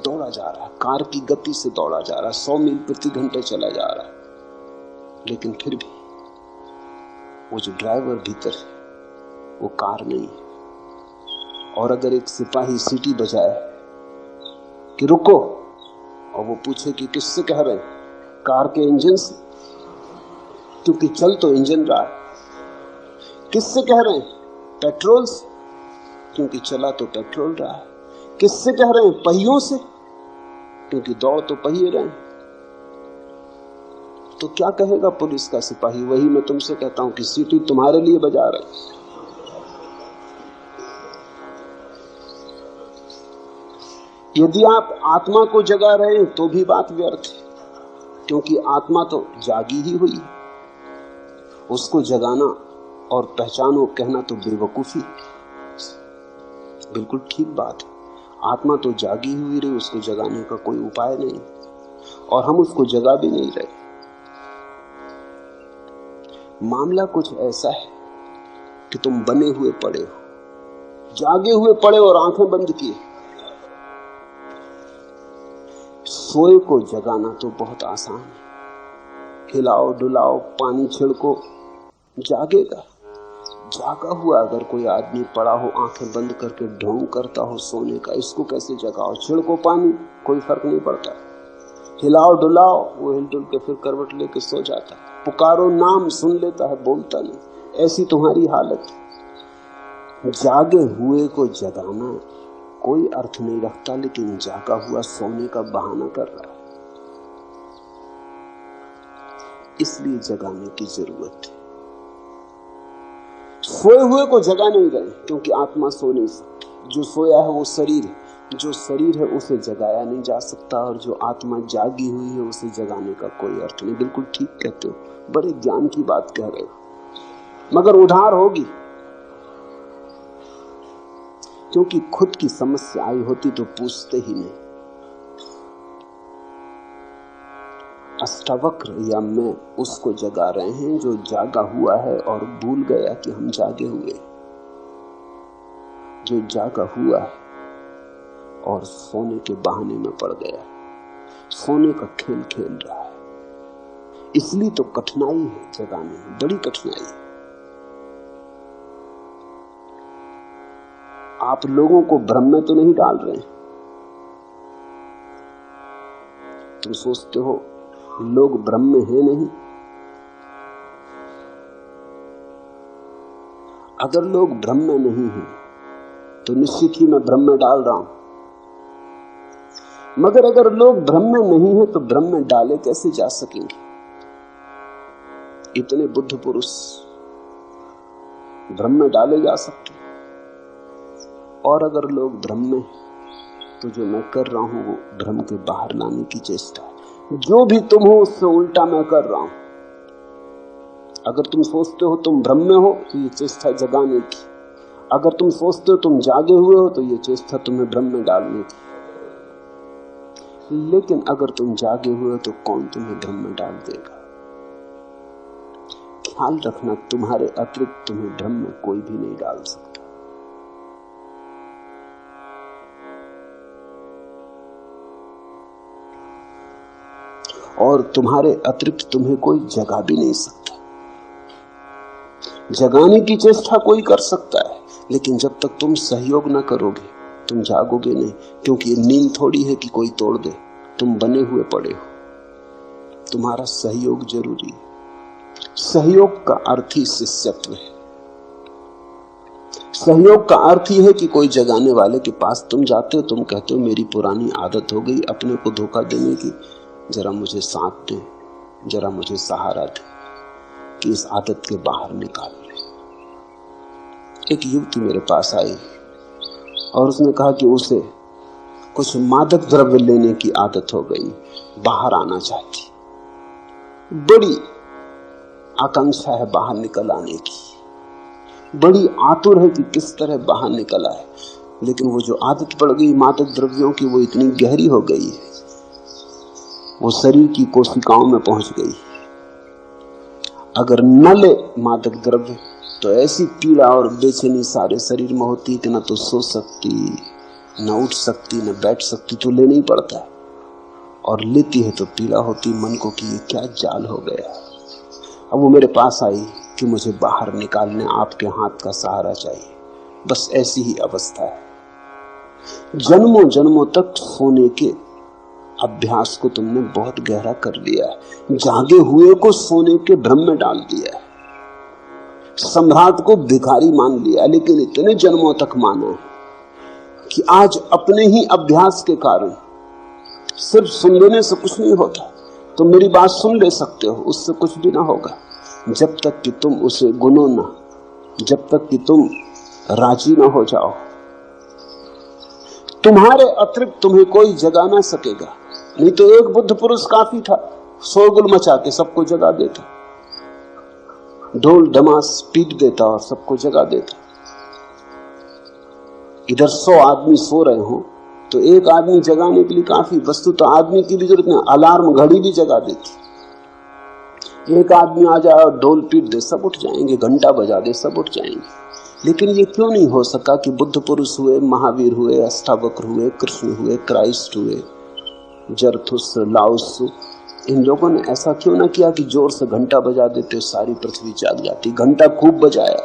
दौड़ा जा रहा है, कार की गति से दौड़ा जा रहा है, 100 मील प्रति घंटे चला जा रहा है, लेकिन फिर भी वो जो ड्राइवर भीतर है वो कार नहीं है। और अगर एक सिपाही सीटी बजाए कि रुको, और वो पूछे कि किससे कह रहे हैं? कार के इंजन से, क्योंकि चल तो इंजन रहा है। किससे कह रहे हैं? पेट्रोल से, क्योंकि चला तो पेट्रोल रहा है। किससे कह रहे हैं? पहियों से, क्योंकि दौड़ तो पहिए रहे हैं। तो क्या कहेगा पुलिस का सिपाही? वही मैं तुमसे कहता हूं कि सीटी तुम्हारे लिए बजा रहे। यदि आप आत्मा को जगा रहे हैं तो भी बात व्यर्थ है, क्योंकि आत्मा तो जागी ही हुई है। उसको जगाना और पहचानो कहना तो बेवकूफी, बिल्कुल ठीक बात है। आत्मा तो जागी हुई रही, उसको जगाने का कोई उपाय नहीं, और हम उसको जगा भी नहीं रहे। मामला कुछ ऐसा है कि तुम बने हुए पड़े हो, जागे हुए पड़े और आंखें बंद किए। सोए को जगाना तो बहुत आसान है, हिलाओ डुलाओ पानी छिड़को, जागेगा। जागा हुआ अगर कोई आदमी पड़ा हो आंखें बंद करके ढोंग करता हो सोने का, इसको कैसे जगाओ? छिड़को पानी, कोई फर्क नहीं पड़ता। हिलाओ डुलाओ, वो हिल डुल के फिर करवट लेके सो जाता है। पुकारो नाम, सुन लेता है, बोलता नहीं। ऐसी तुम्हारी हालत है। जागे हुए को जगाना कोई अर्थ नहीं रखता, लेकिन जागा हुआ सोने का बहाना कर रहा है। इसलिए जगाने की जरूरत है। सोए हुए को जगा नहीं रहे, क्योंकि आत्मा सो नहीं सकती। जो सोया है वो शरीर है, जो शरीर है उसे जगाया नहीं जा सकता, और जो आत्मा जागी हुई है उसे जगाने का कोई अर्थ नहीं। बिल्कुल ठीक कहते हो, बड़े ज्ञान की बात कह रहे हो, मगर उधार होगी, क्योंकि खुद की समस्या आई होती तो पूछते ही नहीं। अष्टावक्र या मैं उसको जगा रहे हैं जो जागा हुआ है और भूल गया कि हम जागे हुए। जो जागा हुआ है और सोने के बहाने में पड़ गया, सोने का खेल खेल रहा है। इसलिए तो कठिनाई है जगाने में, बड़ी कठिनाई है। आप लोगों को भ्रम में तो नहीं डाल रहे हैं। तुम सोचते हो लोग भ्रम में है नहीं। अगर लोग भ्रम में नहीं हैं तो निश्चित ही मैं भ्रम में डाल रहा हूं, मगर अगर लोग भ्रम में नहीं हैं तो भ्रम में डाले कैसे जा सकेंगे? इतने बुद्ध पुरुष भ्रम में डाले जा सकते। और अगर लोग भ्रम में, तो जो मैं कर रहा हूं वो भ्रम के बाहर लाने की चेष्टा है। जो भी तुम हो उससे उल्टा मैं कर रहा हूं। अगर तुम सोचते हो तुम भ्रम में हो तो ये चेष्टा जगाने की। अगर तुम सोचते हो तुम जागे हुए हो तो ये चेष्टा तुम्हें भ्रम में डालने की। लेकिन अगर तुम जागे हुए हो तो कौन तुम्हें भ्रम में डाल देगा? ख्याल रखना, तुम्हारे अतिरिक्त तुम्हें भ्रम में कोई भी नहीं डाल सकता। और तुम्हारे अतिरिक्त तुम्हें कोई जगा भी नहीं सकता। जगाने की चेष्टा कोई कर सकता है, लेकिन जब तक तुम सहयोग न करोगे तुम जागोगे नहीं, क्योंकि ये नींद थोड़ी है कि कोई तोड़ दे। तुम बने हुए पड़े हो, तुम्हारा सहयोग जरूरी है। सहयोग का अर्थ ही शिष्यत्व है। सहयोग का अर्थ ही है कि कोई जगाने वाले के पास तुम जाते हो, तुम कहते हो मेरी पुरानी आदत हो गई अपने को धोखा देने की, जरा मुझे साथ दे, जरा मुझे सहारा दे कि इस आदत के बाहर निकाल ले। एक युवती मेरे पास आई और उसने कहा कि उसे कुछ मादक द्रव्य लेने की आदत हो गई, बाहर आना चाहती, बड़ी आकांक्षा है बाहर निकल आने की, बड़ी आतुर है कि किस तरह बाहर निकल आए। लेकिन वो जो आदत पड़ गई मादक द्रव्यों की वो इतनी गहरी हो गई है, वो शरीर की कोशिकाओं में पहुंच गई। अगर न ले मादक द्रव्य तो ऐसी पीड़ा और बेचैनी सारे शरीर में होती कि न तो सो सकती, न उठ सकती, न बैठ सकती, तो लेना ही पड़ता है। और लेती है तो पीड़ा होती मन को कि ये क्या जाल हो गया। अब वो मेरे पास आई कि मुझे बाहर निकालने आपके हाथ का सहारा चाहिए। बस ऐसी ही अवस्था है। जन्मों जन्मों तक सोने के अभ्यास को तुमने बहुत गहरा कर लिया है, जागे हुए को सोने के भ्रम में डाल दिया है। सम्राट को भिखारी मान लिया, लेकिन इतने जन्मों तक माना कि आज अपने ही अभ्यास के कारण सिर्फ सुन लेने से कुछ नहीं होता। तो मेरी बात सुन ले सकते हो, उससे कुछ भी ना होगा जब तक कि तुम उसे गुनो ना, जब तक कि तुम राजी ना हो जाओ। तुम्हारे अतिरिक्त तुम्हें कोई जगा ना सकेगा। नहीं तो एक बुद्ध पुरुष काफी था, शोरगुल मचा के सबको जगा देता, ढोल ढमास पीट देता और सबको जगा देता। इधर 100 आदमी सो रहे हो तो एक आदमी जगाने के लिए काफी, वस्तु तो आदमी की भी जरूरत नहीं, अलार्म घड़ी भी जगा देती। एक आदमी आ जाए और ढोल पीट दे, सब उठ जाएंगे, घंटा बजा दे, सब उठ जाएंगे। लेकिन ये क्यों नहीं हो सका कि बुद्ध पुरुष हुए, महावीर हुए, अष्टावक्र हुए, कृष्ण हुए, क्राइस्ट हुए, जरथुस्त्र, लाओत्सु, इन लोगों ने ऐसा क्यों ना किया कि जोर से घंटा बजा देते, सारी पृथ्वी जाग जाती। घंटा खूब बजाया,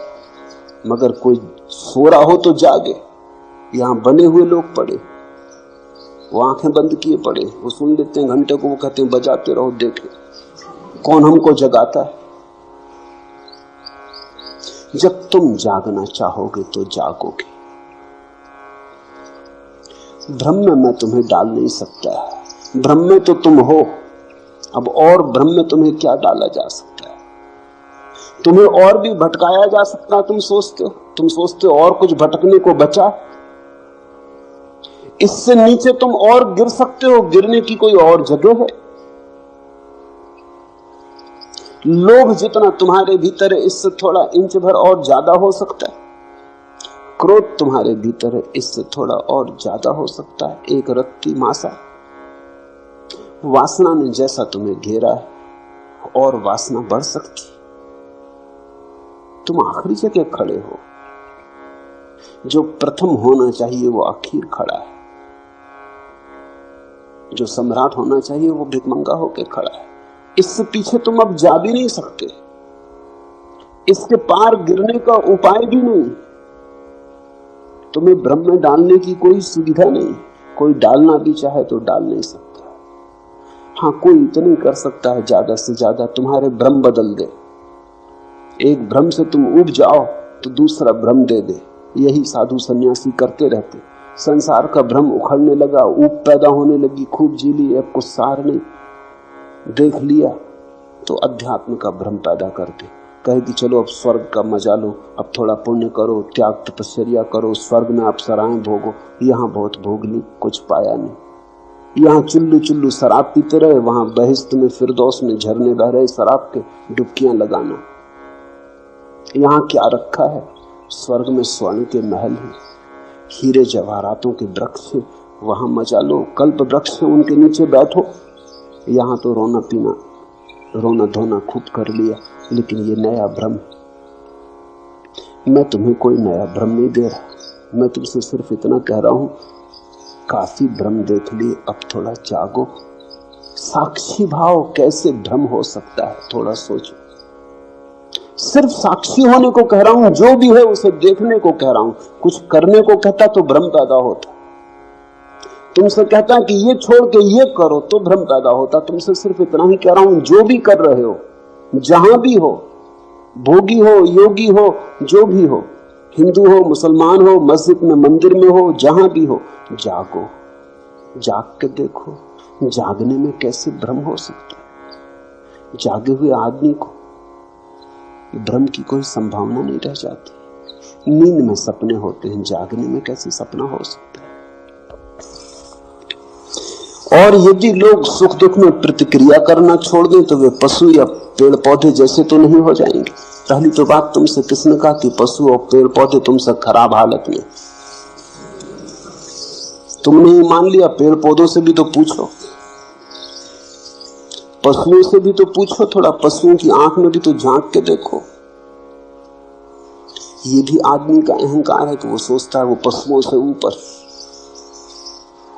मगर कोई सो रहा हो तो जागे। यहाँ बने हुए लोग पड़े, वो आंखें बंद किए पड़े, वो सुन लेते हैं घंटे को, वो कहते हैं बजाते रहो, देखें कौन हमको जगाता है। जब तुम जागना चाहोगे तो जागोगे। भ्रम में मैं तुम्हें डाल नहीं सकता, भ्रम में तो तुम हो। अब और भ्रम में तुम्हें क्या डाला जा सकता है? तुम्हें और भी भटकाया जा सकता है। तुम सोचते हो और कुछ भटकने को बचा। इससे नीचे तुम और गिर सकते हो, गिरने की कोई और जगह है? लोभ जितना तुम्हारे भीतर है, इससे थोड़ा इंच भर और ज्यादा हो सकता है। क्रोध तुम्हारे भीतर है, इससे थोड़ा और ज्यादा हो सकता है। एक रत्ती मासा। वासना ने जैसा तुम्हें घेरा है, और वासना बढ़ सकती। तुम आखिरी जगह खड़े हो। जो प्रथम होना चाहिए वो आखिर खड़ा है, जो सम्राट होना चाहिए वो भिखमंगा होकर खड़ा है। इससे पीछे तुम अब जा भी नहीं सकते, इसके पार गिरने का उपाय भी नहीं। तुम्हें भ्रम में डालने की कोई सुविधा नहीं। कोई डालना भी चाहे तो डाल नहीं सकता। हाँ, कोई इतना कर सकता है, ज्यादा से ज्यादा तुम्हारे भ्रम बदल दे। एक भ्रम से तुम उब जाओ तो दूसरा भ्रम दे दे। यही साधु सन्यासी करते रहते। संसार का भ्रम उखड़ने लगा, ऊब पैदा होने लगी, खूब जी ली, अब कुछ सार नहीं, देख लिया तो अध्यात्म का भ्रम पैदा करते। कहे कि चलो अब स्वर्ग का मजा लो, अब थोड़ा पुण्य करो, त्याग तपस्या करो, स्वर्ग में आप सराएं भोगो। यहाँ बहुत भोग ली, कुछ पाया नहीं। यहाँ चुल्लू चुल्लू शराब पीते रहे, वहां बहिश्त में फिरदौस में झरने बह रहे शराब के, डुबकियां लगाना। यहाँ क्या रखा है? स्वर्ग में स्वर्ण के महल है, हीरे जवाहरातों के वृक्ष है, वहां मजा लो। कल्प वृक्ष है, उनके नीचे बैठो। यहाँ तो रोना पीना, रोना धोना खूब कर लिया। लेकिन ये नया भ्रम, मैं तुम्हें कोई नया भ्रम नहीं दे रहा। मैं तुमसे सिर्फ इतना कह रहा हूं, काफी भ्रम देख लिए, अब थोड़ा जागो। साक्षी भाव कैसे भ्रम हो सकता है, थोड़ा सोचो। सिर्फ साक्षी होने को कह रहा हूं, जो भी है उसे देखने को कह रहा हूं। कुछ करने को कहता तो भ्रम पैदा होता। तुमसे कहता कि ये छोड़ के ये करो तो भ्रम पैदा होता। तुमसे सिर्फ इतना ही कह रहा हूं, जो भी कर रहे हो, जहां भी हो, भोगी हो, योगी हो, जो भी हो, हिंदू हो, मुसलमान हो, मस्जिद में, मंदिर में हो, जहां भी हो, जागो। जाग के देखो, जागने में कैसे भ्रम हो सकता है। जागे हुए आदमी को भ्रम की कोई संभावना नहीं रह जाती। नींद में सपने होते हैं, जागने में कैसे सपना हो सकता है। और यदि लोग सुख दुख में प्रतिक्रिया करना छोड़ दें तो वे पशु या पेड़ पौधे जैसे तो नहीं हो जाएंगे। पहली तो बात तुमसे किसने कहा कि पशु और पेड़ पौधे तुमसे खराब हालत में? तुमने ही मान लिया। पेड़ पौधों से भी तो पूछो, पशुओं से भी तो पूछो, थोड़ा पशुओं की आंख में भी तो झांक के देखो। ये भी आदमी का अहंकार है कि वो सोचता है वो पशुओं से ऊपर।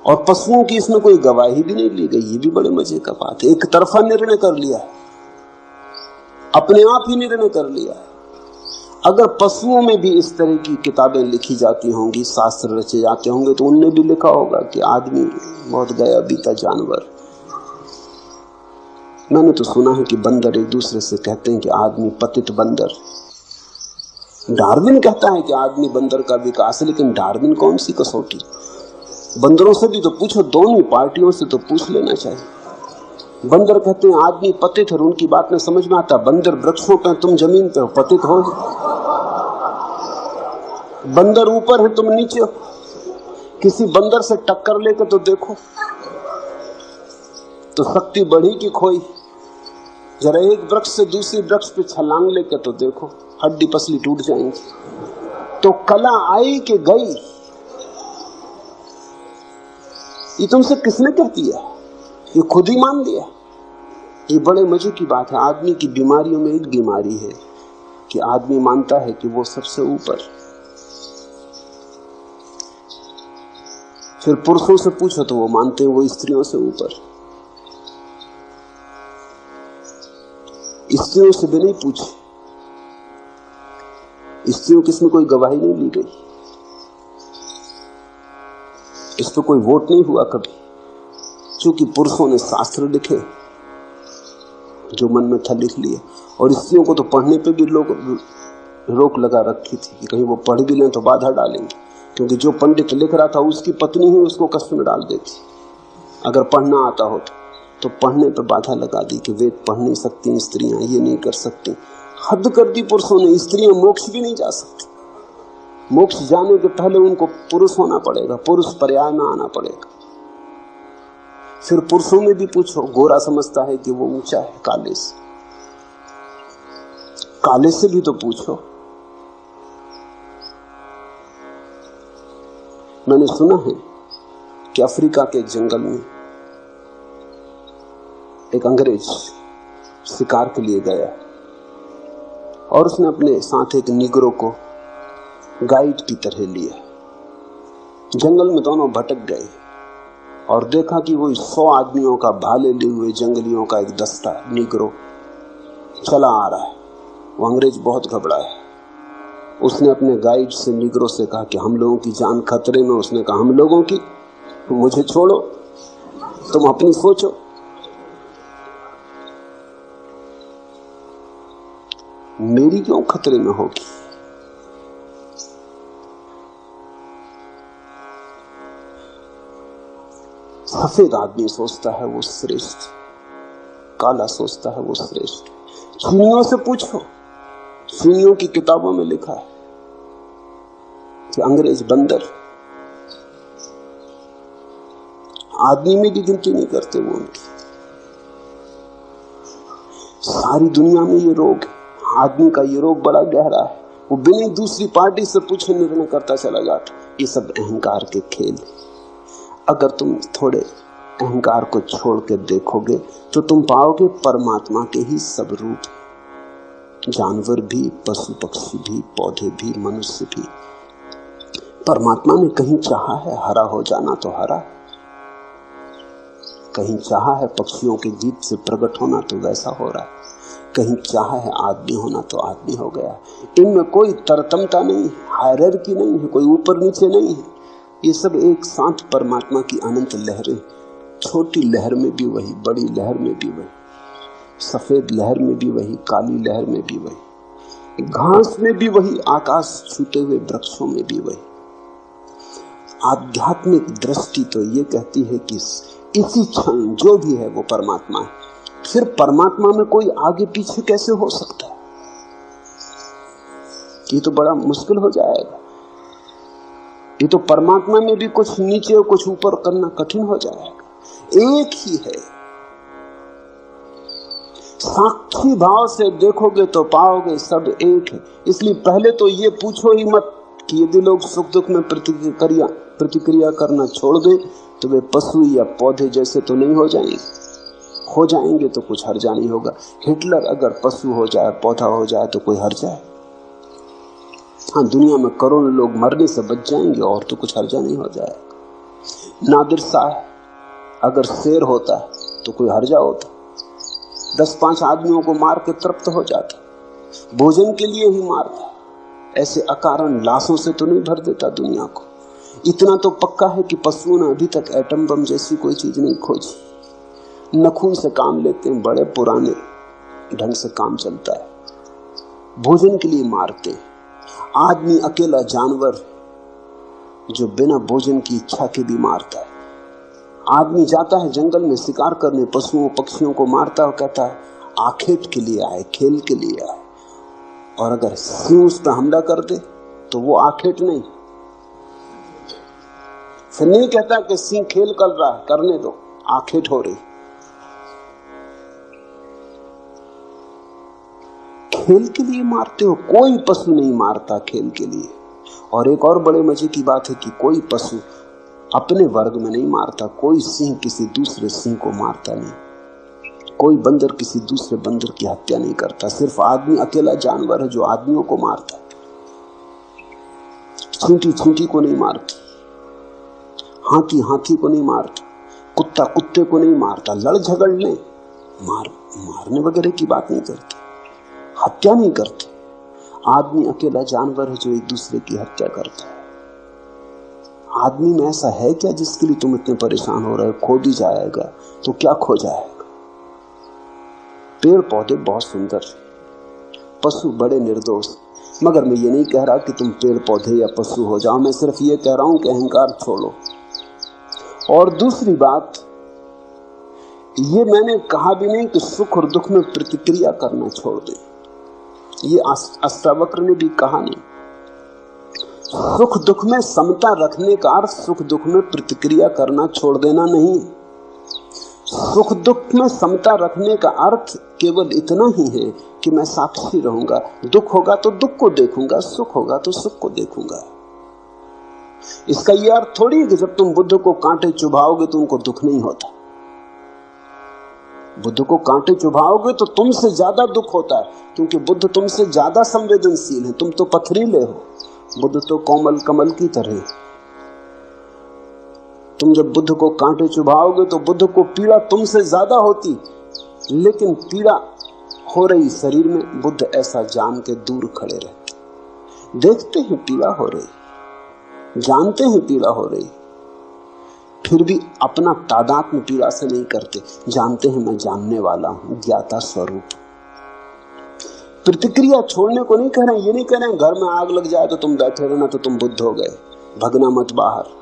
और पशुओं की इसमें कोई गवाही भी नहीं ली गई। ये भी बड़े मजे का बात है। एक तरफा निर्णय कर लिया है, अपने आप ही निर्णय कर लिया है। अगर पशुओं में भी इस तरह की किताबें लिखी जाती होंगी, शास्त्र रचे जाते होंगे, तो उनने भी लिखा होगा कि आदमी बहुत गया बीता जानवर। मैंने तो सुना है कि बंदर एक दूसरे से कहते हैं कि आदमी पतित बंदर। डार्विन कहता है कि आदमी बंदर का विकास है, लेकिन डार्विन कौन सी कसौटी? बंदरों से भी तो पूछो, दोनों पार्टियों से तो पूछ लेना चाहिए। बंदर कहते हैं आदमी पतित है, उनकी बात में समझ में आता, बंदर वृक्षों पे, तुम जमीन पे हो, पतित हो। बंदर ऊपर है, तुम नीचे हो। किसी बंदर से टक्कर लेकर तो देखो, तो शक्ति बढ़ी कि खोई? जरा एक वृक्ष से दूसरे वृक्ष पे छलांग लेकर तो देखो, हड्डी पसली टूट जाएंगी। तो कला आई कि गई, ये तुमसे किसने कह दिया? ये खुद ही मान लिया। ये बड़े मजे की बात है। आदमी की बीमारियों में एक बीमारी है कि आदमी मानता है कि वो सबसे ऊपर। फिर पुरुषों से पूछो तो वो मानते हैं वो स्त्रियों से ऊपर। स्त्रियों से भी नहीं पूछे, स्त्रियों की इसमें कोई गवाही नहीं ली गई, इस पर कोई वोट नहीं हुआ कभी, क्योंकि पुरुषों ने शास्त्र लिखे, जो मन में था लिख लिए। और स्त्रियों को तो पढ़ने पे भी लोग रोक लगा रखी थी कि कहीं वो पढ़ भी लें तो बाधा डालेंगे, क्योंकि जो पंडित लिख रहा था उसकी पत्नी ही उसको कष्ट में डाल देती अगर पढ़ना आता हो तो पढ़ने पर बाधा लगा दी कि वेद पढ़ नहीं सकती स्त्रियां, ये नहीं कर सकती। हद कर दी पुरुषों ने, स्त्रियां मोक्ष भी नहीं जा सकती। मोक्ष जाने के पहले उनको पुरुष होना पड़ेगा, पुरुष पर्याय में आना पड़ेगा। फिर पुरुषों में भी पूछो, गोरा समझता है कि वो ऊंचा है काले से, काले से भी तो पूछो। मैंने सुना है कि अफ्रीका के जंगल में एक अंग्रेज शिकार के लिए गया और उसने अपने साथ एक निगरो को गाइड की तरह लिया। जंगल में दोनों भटक गए और देखा कि वो 100 आदमियों का भाले लिए हुए जंगलियों का एक दस्ता निगरो चला आ रहा है। वो अंग्रेज बहुत घबराया। उसने अपने गाइड से निगरो से कहा कि हम लोगों की जान खतरे में। उसने कहा हम लोगों की? मुझे छोड़ो, तुम अपनी सोचो। मेरी क्यों खतरे में होगी? सफेद आदमी सोचता है वो श्रेष्ठ, काला सोचता है वो श्रेष्ठ। चीनियों से पूछो, चीनियों की किताबों में लिखा है कि अंग्रेज बंदर, आदमी में भी गिनती नहीं करते वो उनकी। सारी दुनिया में ये रोग है, आदमी का ये रोग बड़ा गहरा है। वो बिना दूसरी पार्टी से पूछे निर्णय करता चला जाता। ये सब अहंकार के खेल। अगर तुम थोड़े अहंकार को छोड़ के देखोगे तो तुम पाओगे परमात्मा के ही सब रूप। जानवर भी, पशु पक्षी भी, पौधे भी, मनुष्य भी। परमात्मा ने कहीं चाहा है हरा हो जाना तो हरा, कहीं चाहा है पक्षियों के गीत से प्रकट होना तो वैसा हो रहा है, कहीं चाहा है आदमी होना तो आदमी हो गया। इनमें कोई तरतमता नहीं, हायरार्की नहीं है, कोई ऊपर नीचे नहीं है। ये सब एक साथ परमात्मा की अनंत लहरें। छोटी लहर में भी वही, बड़ी लहर में भी वही, सफेद लहर में भी वही, काली लहर में भी वही, घास में भी वही, आकाश छूते हुए वृक्षों में भी वही। आध्यात्मिक दृष्टि तो ये कहती है कि इसी क्षण जो भी है वो परमात्मा है। फिर परमात्मा में कोई आगे पीछे कैसे हो सकता है? ये तो बड़ा मुश्किल हो जाएगा। ये तो परमात्मा में भी कुछ नीचे और कुछ ऊपर करना कठिन हो जाएगा। एक ही है। साक्षी भाव से देखोगे तो पाओगे सब एक है। इसलिए पहले तो ये पूछो ही मत कि यदि लोग सुख दुख में प्रतिक्रिया करना छोड़ दें तो वे पशु या पौधे जैसे तो नहीं हो जाएंगे। हो जाएंगे तो कुछ हर्जा नहीं होगा। हिटलर अगर पशु हो जाए, पौधा हो जाए तो कोई हर्जा है? हाँ, दुनिया में करोड़ों लोग मरने से बच जाएंगे और तो कुछ हर्जा नहीं हो जाएगा। नादिर शाह अगर शेर होता तो कोई हर्जा होता? 10-5 आदमियों को मार के तृप्त हो जाता, भोजन के लिए ही मारता। ऐसे अकारण लाशों से तो नहीं भर देता दुनिया को। इतना तो पक्का है कि पशुओं ने अभी तक एटम बम जैसी कोई चीज नहीं खोजी। नखून से काम लेते हैं, बड़े पुराने ढंग से काम चलता है। भोजन के लिए मारते हैं। आदमी अकेला जानवर जो बिना भोजन की इच्छा के भी मारता है। आदमी जाता है जंगल में शिकार करने, पशुओं पक्षियों को मारता और कहता है आखेट के लिए आए, खेल के लिए आए। और अगर सिंह उस पर हमला कर दे तो वो आखेट नहीं, फिर नहीं कहता कि सिंह खेल कर रहा है, करने दो, आखेट हो रही। खेल के लिए मारते हो, कोई पशु नहीं मारता खेल के लिए। और एक और बड़े मजे की बात है कि कोई पशु अपने वर्ग में नहीं मारता। कोई सिंह किसी दूसरे सिंह को मारता नहीं, कोई बंदर किसी दूसरे बंदर की हत्या नहीं करता। सिर्फ आदमी अकेला जानवर है जो आदमियों को मारता है। चींटी चींटी को नहीं मारती, हाथी हाथी को नहीं मारता, कुत्ता कुत्ते को नहीं मारता। लड़ झगड़ने मारने वगैरह की बात नहीं करते, हत्या नहीं करते। आदमी अकेला जानवर है जो एक दूसरे की हत्या करता है। आदमी में ऐसा है क्या जिसके लिए तुम इतने परेशान हो रहे हो? खो भी जाएगा तो क्या खो जाएगा? पेड़ पौधे बहुत सुंदर, पशु बड़े निर्दोष। मगर मैं ये नहीं कह रहा कि तुम पेड़ पौधे या पशु हो जाओ, मैं सिर्फ ये कह रहा हूं कि अहंकार छोड़ो। और दूसरी बात, ये मैंने कहा भी नहीं कि सुख और दुख में प्रतिक्रिया करना छोड़ दे। ये अष्टावक्र ने भी कहा नहीं। सुख दुख में समता रखने का अर्थ सुख दुख में प्रतिक्रिया करना छोड़ देना नहीं। सुख दुख में समता रखने का अर्थ केवल इतना ही है कि मैं साक्षी रहूंगा। दुख होगा तो दुख को देखूंगा, सुख होगा तो सुख को देखूंगा। इसका यह अर्थ थोड़ी है कि जब तुम बुद्ध को कांटे चुभाओगे तो उनको दुख नहीं होता। बुद्ध को कांटे चुभाओगे तो तुमसे ज्यादा दुख होता है, क्योंकि बुद्ध तुमसे ज्यादा संवेदनशील है। तुम तो पथरीले हो, बुद्ध तो कोमल कमल की तरह। तुम जब बुद्ध को कांटे चुभाओगे तो बुद्ध को पीड़ा तुमसे ज्यादा होती, लेकिन पीड़ा हो रही शरीर में, बुद्ध ऐसा जान के दूर खड़े रहते। देखते हैं पीड़ा हो रही, जानते हैं पीड़ा हो रही, फिर भी अपना तादात्म्य पीड़ा से नहीं करते। जानते हैं मैं जानने वाला हूं, ज्ञाता स्वरूप। प्रतिक्रिया छोड़ने को नहीं कह रहे हैं। ये नहीं कह रहे हैं घर में आग लग जाए तो तुम बैठे रहना तो तुम बुद्ध हो गए, भगना मत बाहर।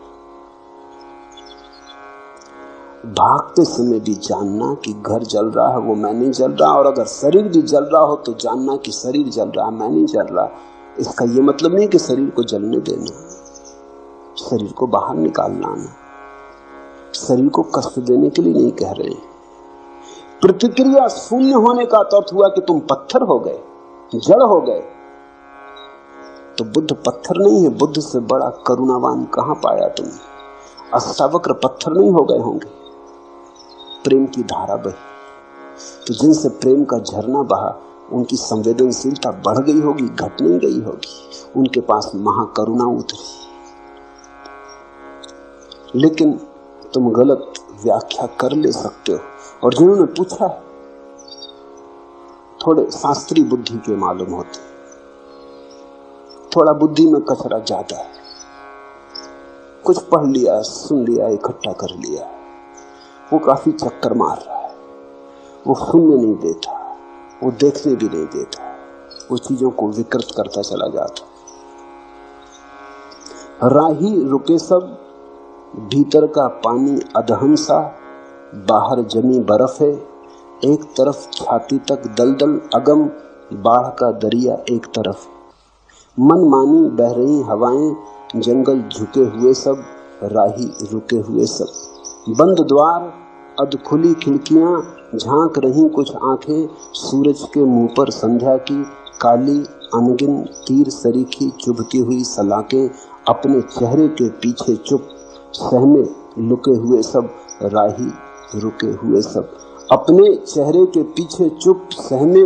भागते समय भी जानना कि घर जल रहा है, वो मैं नहीं जल रहा। और अगर शरीर भी जल रहा हो तो जानना कि शरीर जल रहा है, मैं नहीं जल रहा। इसका ये मतलब नहीं कि शरीर को जलने देना, शरीर को बाहर निकाल लाना। शरीर को कष्ट देने के लिए नहीं कह रहे। प्रतिक्रिया शून्य होने का अर्थ हुआ कि तुम पत्थर हो गए, जड़ हो गए। तो बुद्ध पत्थर नहीं है, बुद्ध से बड़ा करुणावान कहां पाया तुमने? अष्टावक्र पत्थर नहीं हो गए होंगे, प्रेम की धारा बही। तो जिनसे प्रेम का झरना बहा उनकी संवेदनशीलता बढ़ गई होगी, घट नहीं गई होगी। उनके पास महाकरुणा उतरी। लेकिन तुम गलत व्याख्या कर ले सकते हो। और जिन्होंने पूछा है थोड़े शास्त्रीय बुद्धि के मालूम होते, थोड़ा बुद्धि में कचरा ज्यादा है, कुछ पढ़ लिया, सुन लिया, इकट्ठा कर लिया, वो काफी चक्कर मार रहा है। वो सुनने नहीं देता, वो देखने भी नहीं देता, वो चीजों को विकृत करता चला जाता। राही रुके सब, भीतर का पानी अधहंसा, बाहर जमी बर्फ है। एक तरफ छाती तक दलदल अगम, बाढ़ का दरिया एक तरफ। मनमानी बह रही हवाएं, जंगल झुके हुए सब, राही रुके हुए सब। बंद द्वार, अध खुली खिड़कियां, झांक रही कुछ आंखें। सूरज के मुंह पर संध्या की काली अनगिन तीर सरीखी चुभती हुई सलाखें। अपने चेहरे के पीछे चुप, सहमे लुके हुए सब, राही रुके हुए सब। अपने चेहरे के पीछे चुप, सहमे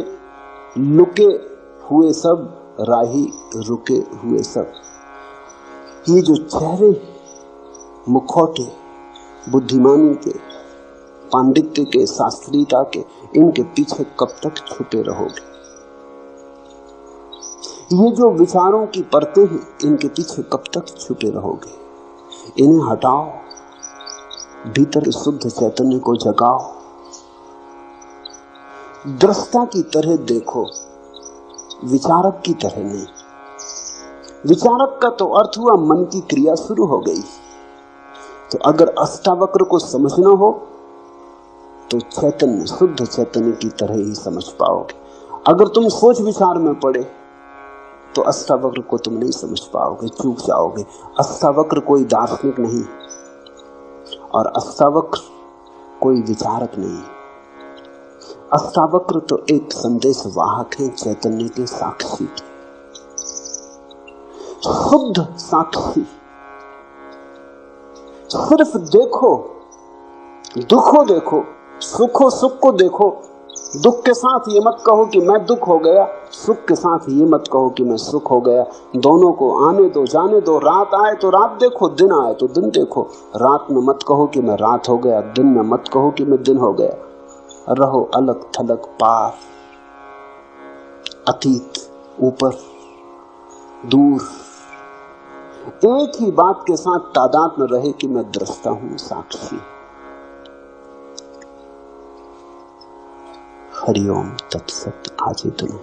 लुके हुए सब, राही रुके हुए सब। ये जो चेहरे मुखौटे बुद्धिमानी के, पांडित्य के, शास्त्रीयता के, इनके पीछे कब तक छुपे रहोगे? ये जो विचारों की परतें हैं, इनके पीछे कब तक छुपे रहोगे? इन्हें हटाओ, भीतर शुद्ध चैतन्य को जगाओ। दृष्टा की तरह देखो, विचारक की तरह नहीं। विचारक का तो अर्थ हुआ मन की क्रिया शुरू हो गई। तो अगर अष्टावक्र को समझना हो तो चैतन्य, शुद्ध चैतन्य की तरह ही समझ पाओगे। अगर तुम सोच विचार में पड़े तो अष्टावक्र को तुम नहीं समझ पाओगे, चूक जाओगे। अष्टावक्र कोई दार्शनिक नहीं और अष्टावक्र कोई विचारक नहीं। अष्टावक्र तो एक संदेश वाहक है, चैतन्य के साक्षी, शुद्ध साक्षी। सिर्फ देखो, दुख हो देखो, सुख हो सुख को देखो। दुख के साथ ये मत कहो कि मैं दुख हो गया, सुख के साथ ये मत कहो कि मैं सुख हो गया। दोनों को आने दो, जाने दो। रात आए तो रात देखो, दिन आए तो दिन देखो। रात में मत कहो कि मैं रात हो गया, दिन में मत कहो कि मैं दिन हो गया। रहो अलग थलग, पार, अतीत, ऊपर, दूर। एक ही बात के साथ तादाद में रहे कि मैं दृष्टा हूं, साक्षी। हरिओम तत्सत। आज इतना।